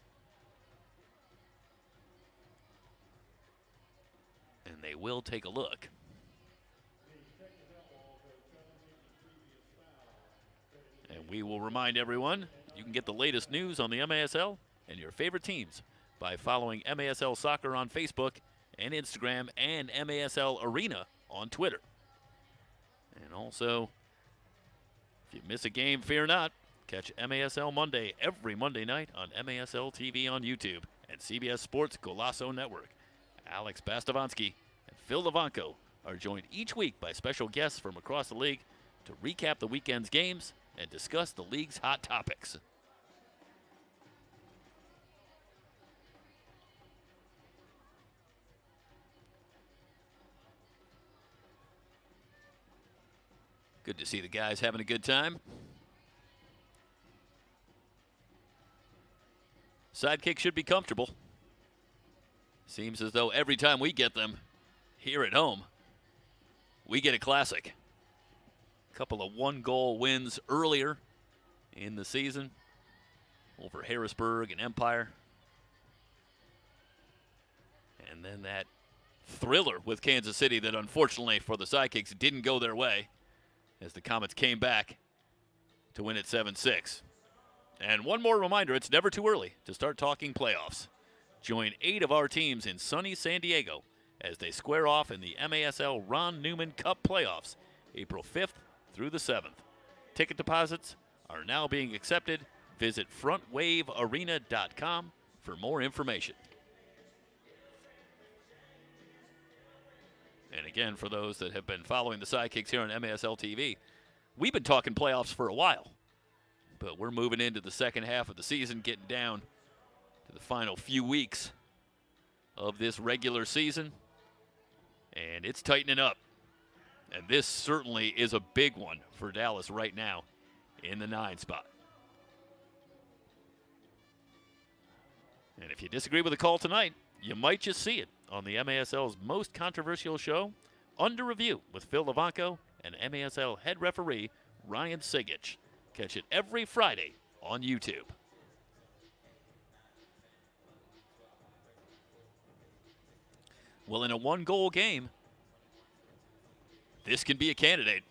And they will take a look. And we will remind everyone, you can get the latest news on the MASL and your favorite teams by following MASL Soccer on Facebook and Instagram and MASL Arena on Twitter. And also, if you miss a game, fear not. Catch MASL Monday every Monday night on MASL TV on YouTube and CBS Sports Golazo Network. Alex Bastavansky and Phil Levanko are joined each week by special guests from across the league to recap the weekend's games and discuss the league's hot topics. Good to see the guys having a good time. Sidekicks should be comfortable. Seems as though every time we get them here at home, we get a classic. A couple of one-goal wins earlier in the season over Harrisburg and Empire. And then that thriller with Kansas City that unfortunately for the Sidekicks didn't go their way as the Comets came back to win it 7-6. And one more reminder, it's never too early to start talking playoffs. Join 8 of our teams in sunny San Diego as they square off in the MASL Ron Newman Cup playoffs, April 5th through the 7th. Ticket deposits are now being accepted. Visit frontwavearena.com for more information. And again, for those that have been following the Sidekicks here on MASL TV, we've been talking playoffs for a while. But we're moving into the second half of the season, getting down to the final few weeks of this regular season. And it's tightening up. And this certainly is a big one for Dallas right now in the 9 spot. And if you disagree with the call tonight, you might just see it on the MASL's most controversial show, Under Review, with Phil Levanko and MASL head referee Ryan Sigich. Catch it every Friday on YouTube. Well, in a one-goal game, this can be a candidate.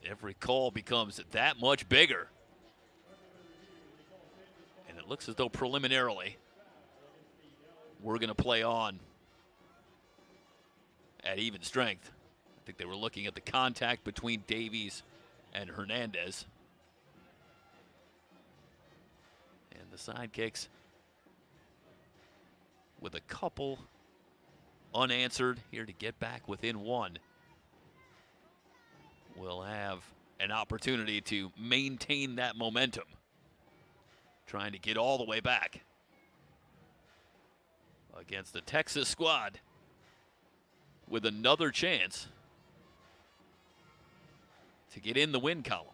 Every call becomes that much bigger. And it looks as though preliminarily we're going to play on at even strength. I think they were looking at the contact between Davies and Hernandez. And the Sidekicks with a couple unanswered here to get back within 1. Will have an opportunity to maintain that momentum, trying to get all the way back against the Texas squad with another chance to get in the win column.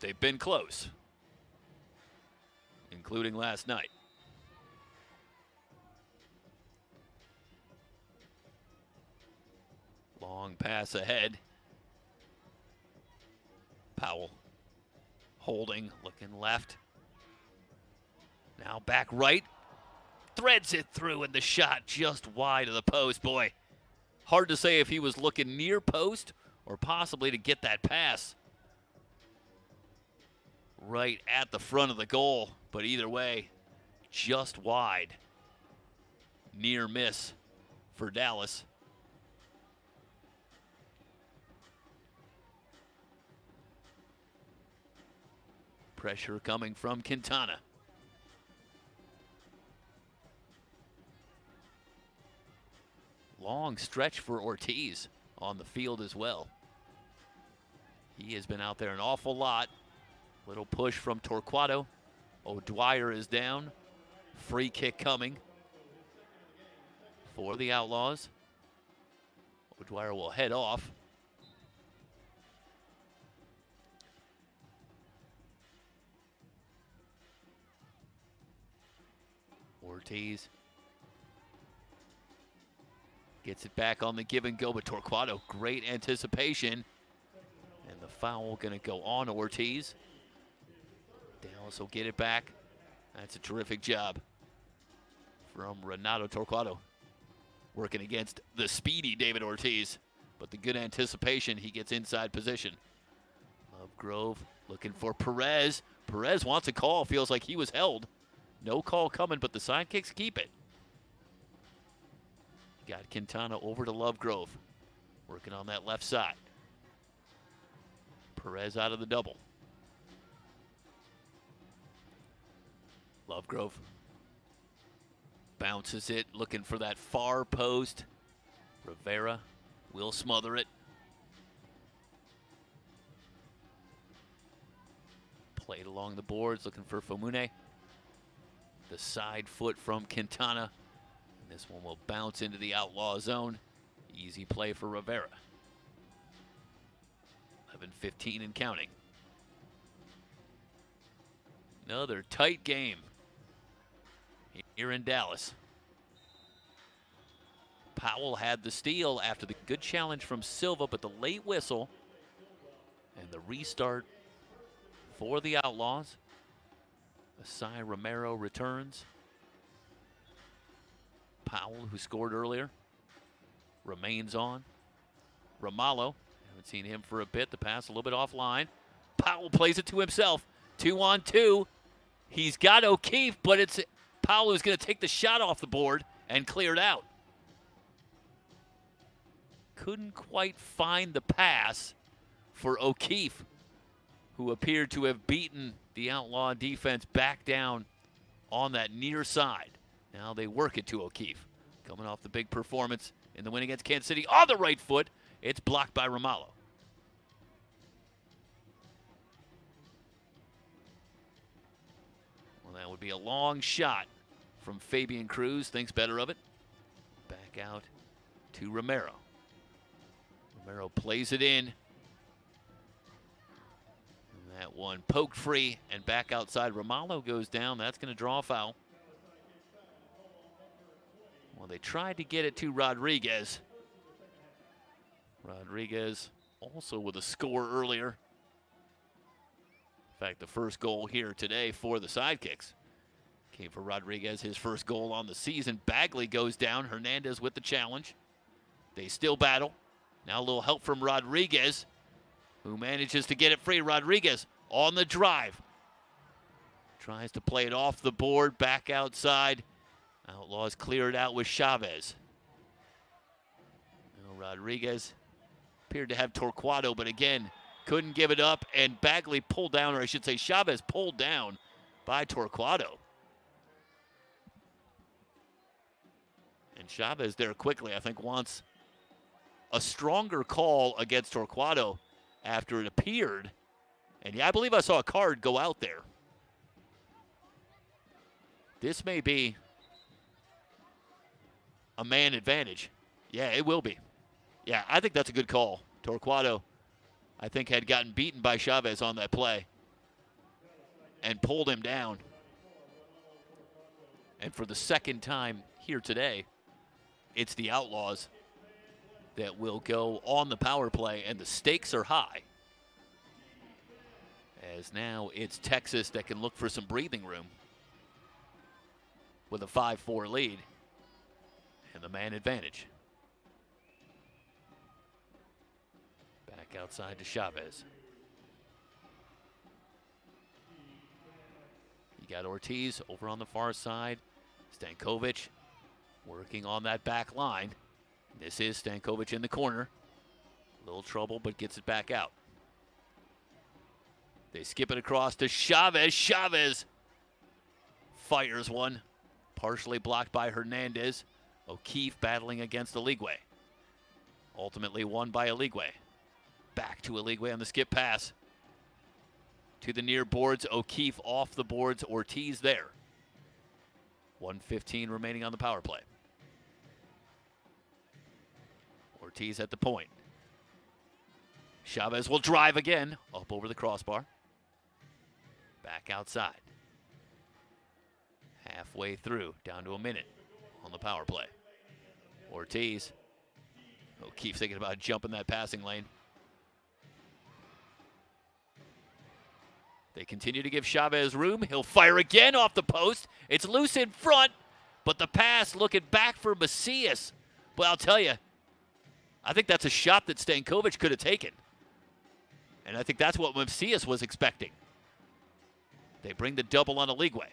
They've been close, including last night. Long pass ahead. Powell holding, looking left. Now back right. Threads it through, and the shot just wide of the post. Boy, hard to say if he was looking near post or possibly to get that pass right at the front of the goal. But either way, just wide near miss for Dallas. Pressure coming from Quintana. Long stretch for Ortiz on the field as well. He has been out there an awful lot. Little push from Torquato. O'Dwyer is down. Free kick coming for the Outlaws. O'Dwyer will head off. Ortiz gets it back on the give and go, but Torquato, great anticipation. And the foul going to go on Ortiz. Dallas will get it back. That's a terrific job from Renato Torquato, working against the speedy David Ortiz. But the good anticipation, he gets inside position. Lovegrove looking for Perez. Perez wants a call, feels like he was held. No call coming, but the Sidekicks keep it. Got Quintana over to Lovegrove, working on that left side. Perez out of the double. Lovegrove bounces it, looking for that far post. Rivera will smother it. Played along the boards, looking for Famune. The side foot from Quintana. And this one will bounce into the outlaw zone. Easy play for Rivera. 11-15 and counting. Another tight game here in Dallas. Powell had the steal after the good challenge from Silva, but the late whistle and the restart for the Outlaws. Asai Romero returns. Powell, who scored earlier, remains on. Ramallo, haven't seen him for a bit. The pass a little bit offline. Powell plays it to himself. 2-on-2. He's got O'Keefe, but it's Powell who's going to take the shot off the board and clear it out. Couldn't quite find the pass for O'Keefe, who appeared to have beaten the Outlaw defense back down on that near side. Now they work it to O'Keefe. Coming off the big performance in the win against Kansas City on the right foot. It's blocked by Ramallo. Well, that would be a long shot from Fabian Cruz. Thinks better of it. Back out to Romero. Romero plays it in. And that one poked free and back outside. Ramallo goes down. That's going to draw a foul. Well, they tried to get it to Rodriguez. Rodriguez also with a score earlier. In fact, the first goal here today for the Sidekicks came for Rodriguez, his first goal on the season. Bagley goes down. Hernandez with the challenge. They still battle. Now a little help from Rodriguez, who manages to get it free. Rodriguez on the drive. Tries to play it off the board, back outside. Outlaws clear it out with Chavez. Now Rodriguez appeared to have Torquato, but again, couldn't give it up. And Bagley pulled down, or I should say Chavez pulled down by Torquato. And Chavez there quickly, I think, wants a stronger call against Torquato after it appeared. And yeah, I believe I saw a card go out there. This may be a man advantage. Yeah, it will be. Yeah, I think that's a good call. Torquato, I think, had gotten beaten by Chavez on that play and pulled him down. And for the second time here today, it's the Outlaws that will go on the power play, and the stakes are high. As now it's Texas that can look for some breathing room with a 5-4 lead and the man advantage. Back outside to Chavez. You got Ortiz over on the far side. Stankovic Working on that back line. This is Stankovic in the corner. Little trouble, but gets it back out. They skip it across to Chavez. Chavez fires one. Partially blocked by Hernandez. O'Keefe battling against Eligwe. Ultimately won by Eligwe. Back to Eligwe on the skip pass. To the near boards. O'Keefe off the boards. Ortiz there. 1:15 remaining on the power play. Ortiz at the point. Chavez will drive again. Up over the crossbar. Back outside. Halfway through. Down to a minute on the power play. Ortiz. O'Keefe thinking about jumping that passing lane. They continue to give Chavez room. He'll fire again off the post. It's loose in front, but the pass looking back for Macias. Well, I'll tell you, I think that's a shot that Stankovic could have taken. And I think that's what Macias was expecting. They bring the double on Eligwe.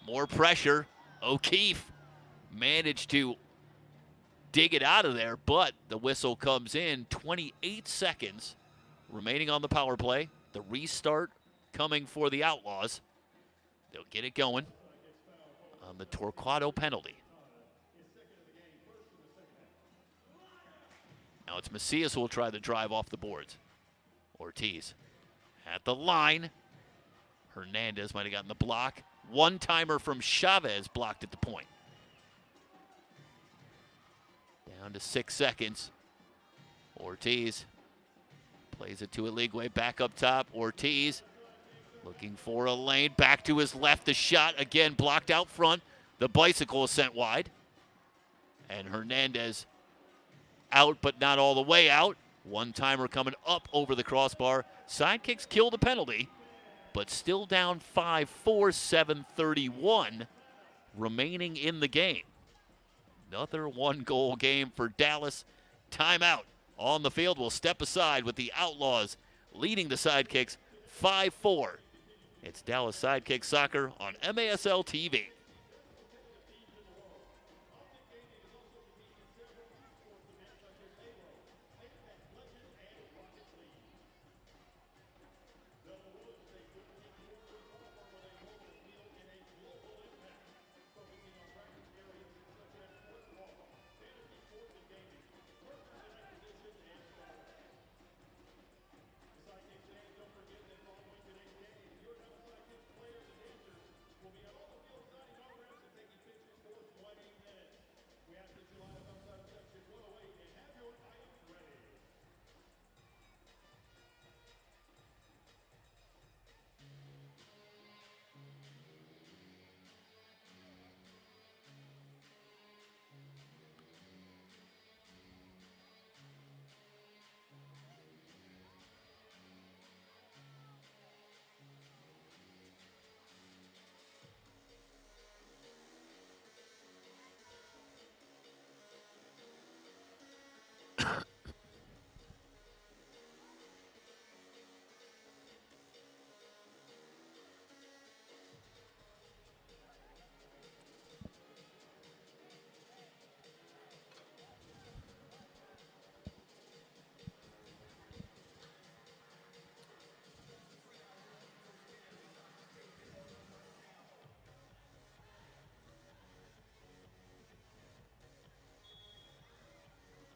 More pressure. O'Keefe managed to dig it out of there, but the whistle comes in. 28 seconds remaining on the power play. The restart coming for the Outlaws. They'll get it going on the Torquato penalty. Now it's Macias who will try the drive off the boards. Ortiz at the line. Hernandez might have gotten the block. One-timer from Chavez blocked at the point. Down to 6 seconds. Ortiz plays it to Eligwe, back up top. Ortiz looking for a lane, back to his left. The shot again blocked out front. The bicycle is sent wide. And Hernandez out, but not all the way out. One-timer coming up over the crossbar. Sidekicks kill the penalty, but still down 5-4, 7:31 remaining in the game. Another one-goal game for Dallas. Timeout on the field. Will step aside with the Outlaws leading the Sidekicks 5-4. It's Dallas Sidekicks Soccer on MASL TV.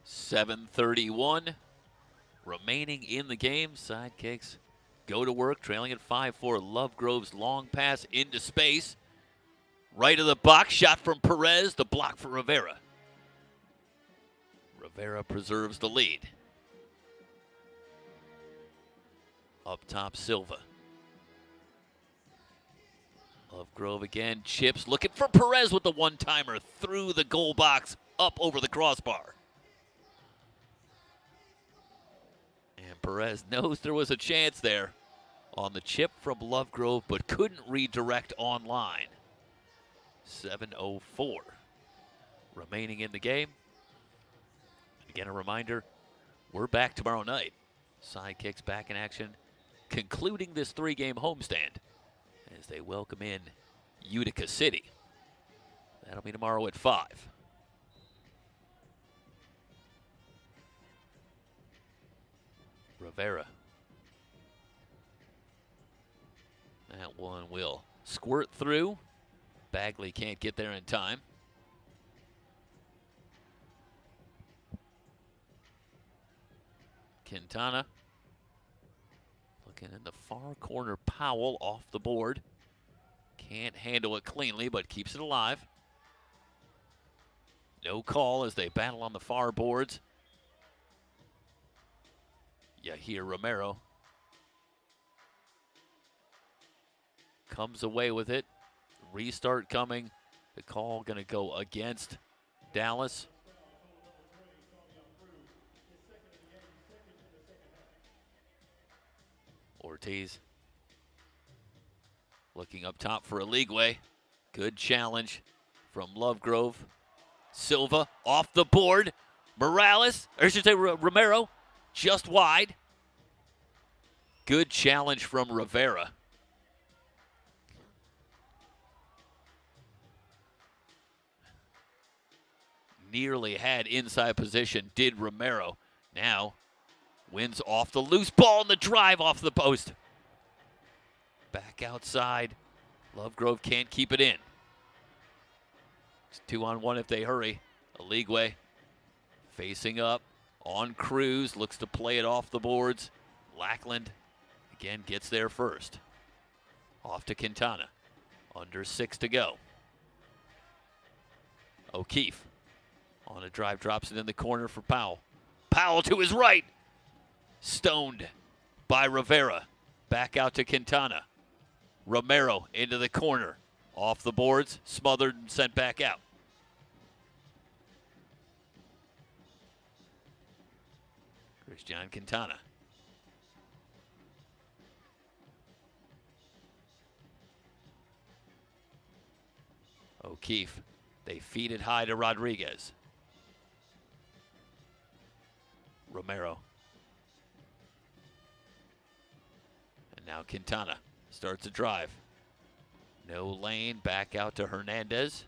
.7:31 remaining in the game. Sidekicks go to work, trailing at 5-4. Lovegrove's long pass into space. Right of the box, shot from Perez, the block for Rivera. Rivera preserves the lead. Up top, Silva. Lovegrove again, chips, looking for Perez with the one-timer through the goal box, up over the crossbar. And Perez knows there was a chance there on the chip from Lovegrove, but couldn't redirect online. 7:04 remaining in the game. Again, a reminder, we're back tomorrow night. Sidekicks back in action, concluding this three-game homestand as they welcome in Utica City. That'll be tomorrow at 5. Rivera. That one will squirt through. Bagley can't get there in time. Quintana looking in the far corner. Powell off the board. Can't handle it cleanly, but keeps it alive. No call as they battle on the far boards. Yahir Romero comes away with it. Restart coming. The call going to go against Dallas. Ortiz looking up top for a league-way. Good challenge from Lovegrove. Silva off the board. Morales, or I should say Romero, just wide. Good challenge from Rivera. Nearly had inside position, did Romero. Now wins off the loose ball and the drive off the post. Back outside. Lovegrove can't keep it in. It's 2-on-1 if they hurry. Aligwe facing up on Cruz. Looks to play it off the boards. Lackland again gets there first. Off to Quintana. Under 6 to go. O'Keefe on a drive, drops it in the corner for Powell. Powell to his right. Stoned by Rivera. Back out to Quintana. Romero into the corner. Off the boards, smothered and sent back out. Christian Quintana. O'Keefe. They feed it high to Rodriguez. Romero. And now Quintana starts a drive. No lane, back out to Hernandez.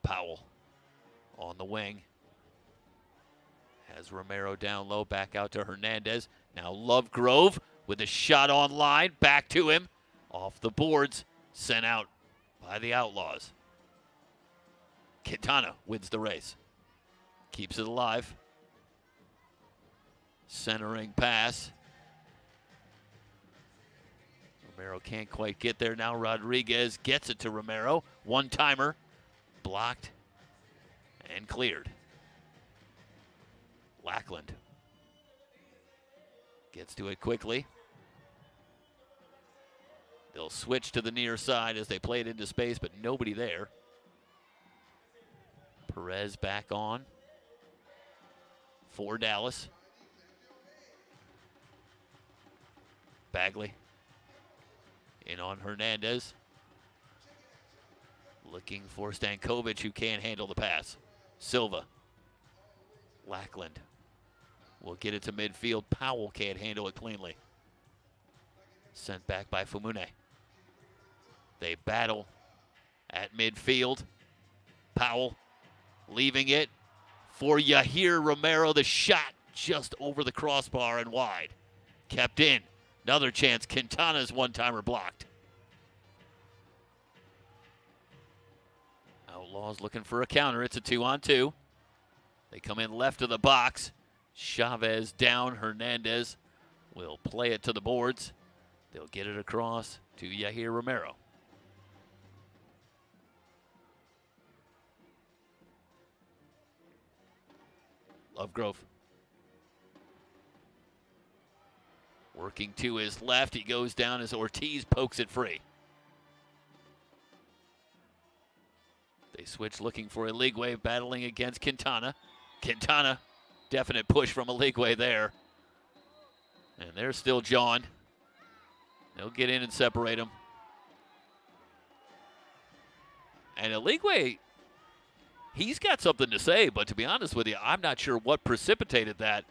Powell on the wing. Has Romero down low, back out to Hernandez. Now Lovegrove with a shot on line, back to him. Off the boards, sent out by the Outlaws. Quintana wins the race. Keeps it alive. Centering pass. Romero can't quite get there. Now Rodriguez gets it to Romero. One-timer. Blocked and cleared. Lackland gets to it quickly. They'll switch to the near side as they play it into space, but nobody there. Perez back on for Dallas. Bagley in on Hernandez. Looking for Stankovic, who can't handle the pass. Silva. Lackland will get it to midfield. Powell can't handle it cleanly. Sent back by Fumune. They battle at midfield. Powell leaving it for Yahir Romero. The shot just over the crossbar and wide. Kept in. Another chance. Quintana's one-timer blocked. Outlaws looking for a counter. It's a 2-on-2. They come in left of the box. Chavez down. Hernandez will play it to the boards. They'll get it across to Yahir Romero. Lovegrove. Working to his left. He goes down as Ortiz pokes it free. They switch looking for Aligwe, battling against Quintana. Quintana, definite push from Aligwe there. And there's still John. They'll get in and separate him. And Aligwe, he's got something to say, but to be honest with you, I'm not sure what precipitated that.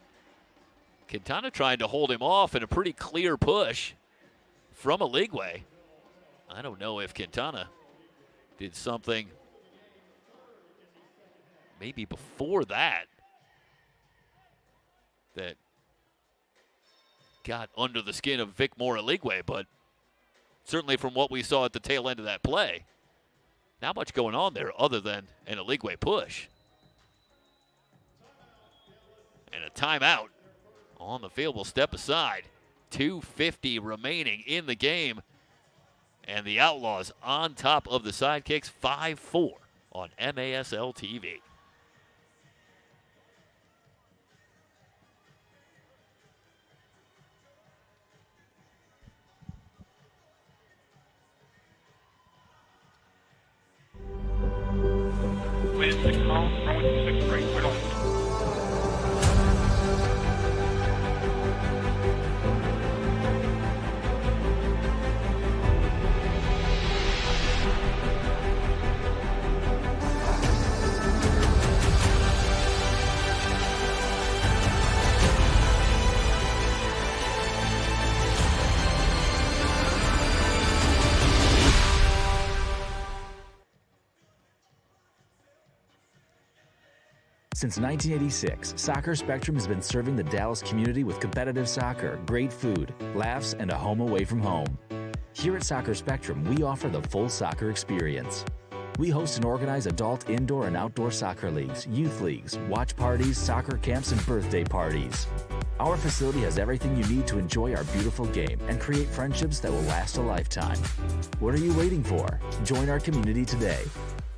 Quintana trying to hold him off in a pretty clear push from Aligwe. I don't know if Quintana did something maybe before that got under the skin of Vic Moraligwe, but certainly from what we saw at the tail end of that play, not much going on there other than an Aligwe push. And a timeout on the field will step aside. 2:50 remaining in the game. And the Outlaws on top of the Sidekicks, 5-4 on MASL TV. Wait, 6 call, runway 6 right, wait on. Since 1986, Soccer Spectrum has been serving the Dallas community with competitive soccer, great food, laughs, and a home away from home. Here at Soccer Spectrum, we offer the full soccer experience. We host and organize adult indoor and outdoor soccer leagues, youth leagues, watch parties, soccer camps, and birthday parties. Our facility has everything you need to enjoy our beautiful game and create friendships that will last a lifetime. What are you waiting for? Join our community today.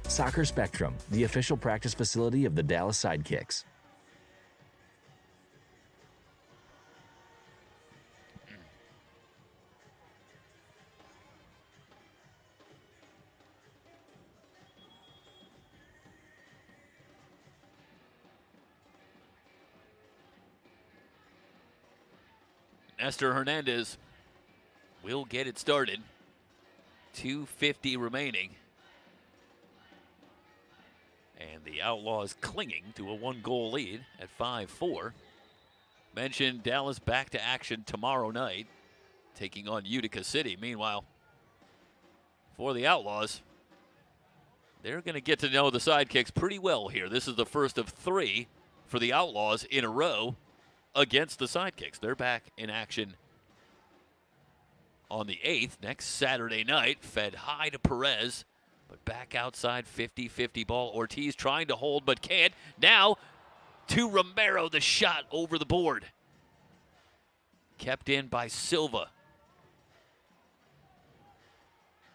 Soccer Spectrum, the official practice facility of the Dallas Sidekicks. Nestor Hernandez will get it started. 2:50 remaining. And the Outlaws clinging to a 1-goal lead at 5-4. Mentioned Dallas back to action tomorrow night, taking on Utica City. Meanwhile, for the Outlaws, they're going to get to know the Sidekicks pretty well here. This is the first of 3 for the Outlaws in a row against the Sidekicks. They're back in action on the 8th, next Saturday night. Fed high to Perez. But back outside, 50-50 ball. Ortiz trying to hold, but can't. Now to Romero, the shot over the board. Kept in by Silva.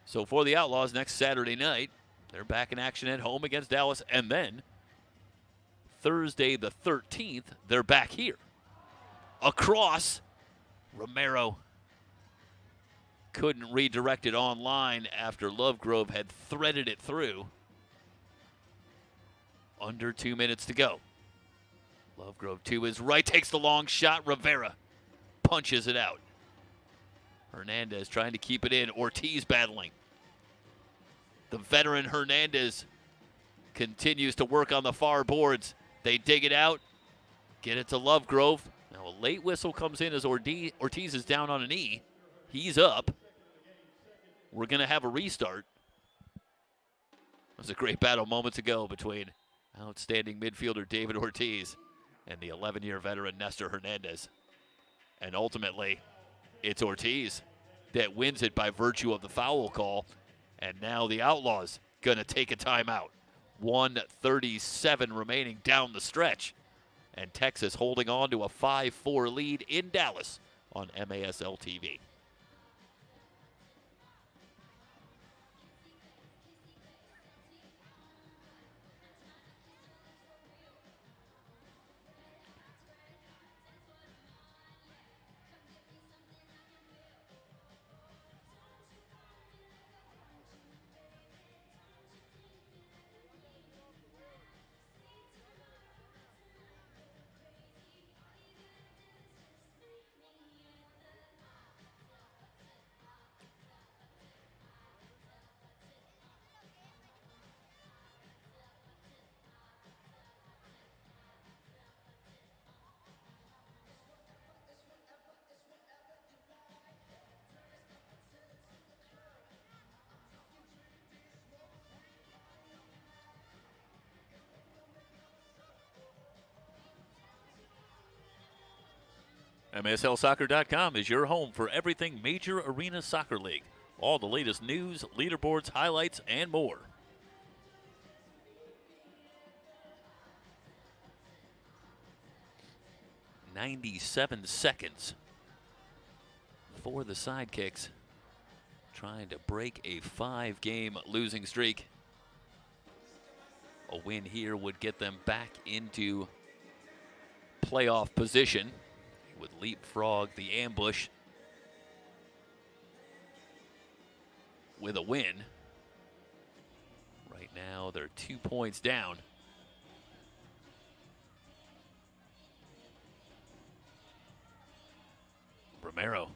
So for the Outlaws, next Saturday night, they're back in action at home against Dallas. And then Thursday the 13th, they're back here. Across, Romero couldn't redirect it online after Lovegrove had threaded it through. Under 2 minutes to go. Lovegrove to his right, takes the long shot. Rivera punches it out. Hernandez trying to keep it in. Ortiz battling. The veteran Hernandez continues to work on the far boards. They dig it out, get it to Lovegrove. Now a late whistle comes in as Ortiz is down on a knee. He's up. We're going to have a restart. It was a great battle moments ago between outstanding midfielder David Ortiz and the 11-year veteran Nestor Hernandez. And ultimately, it's Ortiz that wins it by virtue of the foul call. And now the Outlaws going to take a timeout. 1:37 remaining down the stretch. And Texas holding on to a 5-4 lead in Dallas on MASL TV. MSLsoccer.com is your home for everything Major Arena Soccer League. All the latest news, leaderboards, highlights, and more. "97 seconds for the Sidekicks, trying to break a 5-game losing streak. A win here would get them back into playoff position. It would leapfrog the ambush with a win. Right now, they're 2 points down. Romero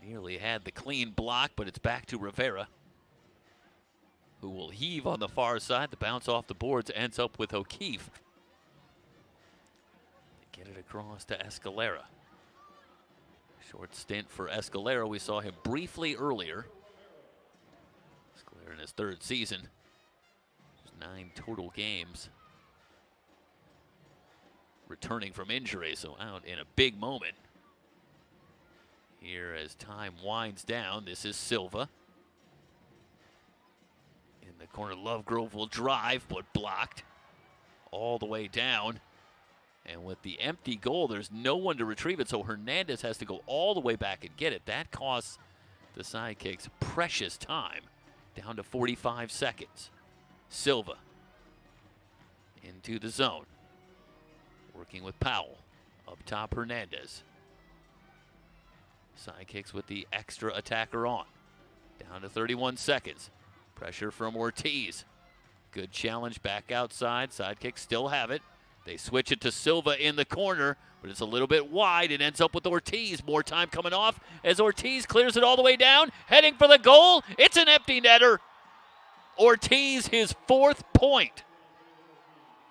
nearly had the clean block, but it's back to Rivera, who will heave on the far side. The bounce off the boards ends up with O'Keefe. They get it across to Escalera. Short stint for Escalera. We saw him briefly earlier. Escalera in his 3rd season. There's 9 total games. Returning from injury, so out in a big moment. Here as time winds down, this is Silva. In the corner, Lovegrove will drive, but blocked all the way down. And with the empty goal, there's no one to retrieve it, so Hernandez has to go all the way back and get it. That costs the Sidekicks precious time, down to 45 seconds. Silva into the zone, working with Powell. Up top, Hernandez. Sidekicks with the extra attacker on. Down to 31 seconds. Pressure from Ortiz. Good challenge back outside. Sidekicks still have it. They switch it to Silva in the corner, but it's a little bit wide. It ends up with Ortiz. More time coming off as Ortiz clears it all the way down. Heading for the goal. It's an empty netter. Ortiz, his 4th point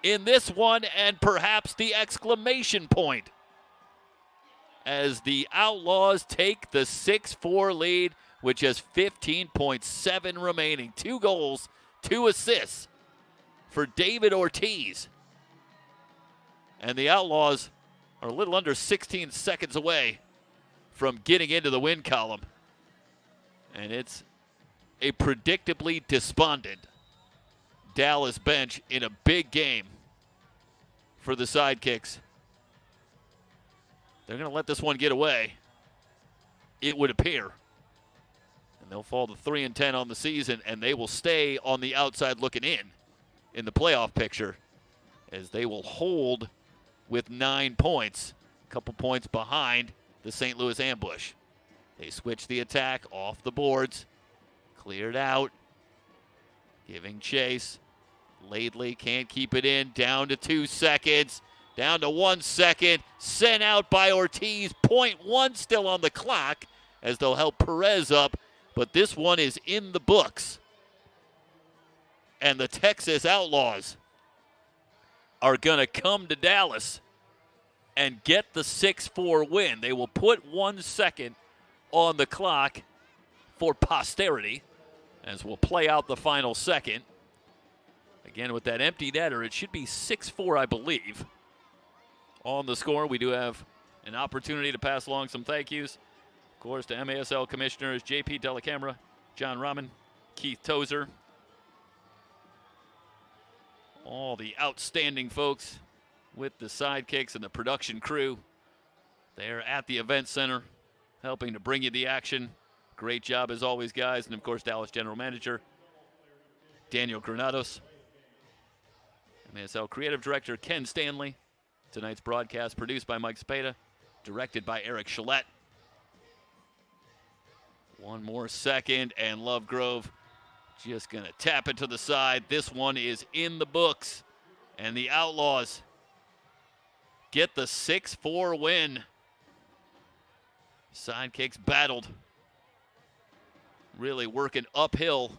in this one, and perhaps the exclamation point, as the Outlaws take the 6-4 lead with just 15.7 remaining. 2 goals, 2 assists for David Ortiz. And the Outlaws are a little under 16 seconds away from getting into the win column. And it's a predictably despondent Dallas bench in a big game for the Sidekicks. They're going to let this one get away, it would appear. And they'll fall to 3-10 on the season, and they will stay on the outside looking in the playoff picture, as they will hold with 9 points, a couple points behind the St. Louis ambush. They switch the attack off the boards, cleared out, giving chase. Laidley can't keep it in, down to 2 seconds. Down to 1 second, sent out by Ortiz. 0.1 still on the clock as they'll help Perez up, but this one is in the books. And the Texas Outlaws are going to come to Dallas and get the 6-4 win. They will put 1 second on the clock for posterity as we'll play out the final second. Again, with that empty netter, it should be 6-4, I believe. On the score, we do have an opportunity to pass along some thank yous. Of course, to MASL Commissioners J.P. Delacamera, John Rahman, Keith Tozer. All the outstanding folks with the Sidekicks and the production crew. They're at the event center, helping to bring you the action. Great job as always, guys. And, of course, Dallas General Manager Daniel Granados. MASL Creative Director Ken Stanley. Tonight's broadcast produced by Mike Spada, directed by Eric Chalette. 1 more second, and Lovegrove just going to tap it to the side. This one is in the books, and the Outlaws get the 6-4 win. Sidekicks battled, really working uphill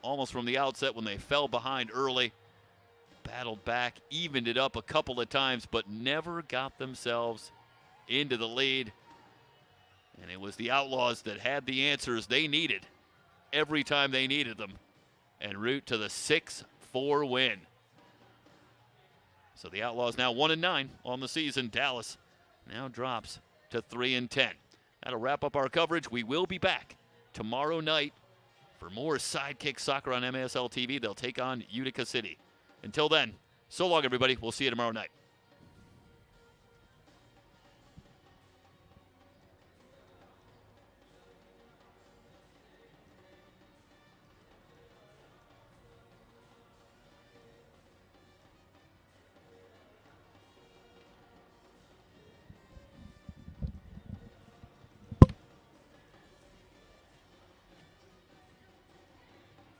almost from the outset when they fell behind early. Battled back, evened it up a couple of times, but never got themselves into the lead. And it was the Outlaws that had the answers they needed every time they needed them, en route to the 6-4 win. So the Outlaws now 1-9 on the season. Dallas now drops to 3-10. That'll wrap up our coverage. We will be back tomorrow night for more Sidekick Soccer on MASL TV. They'll take on Utica City. Until then, so long, everybody. We'll see you tomorrow night.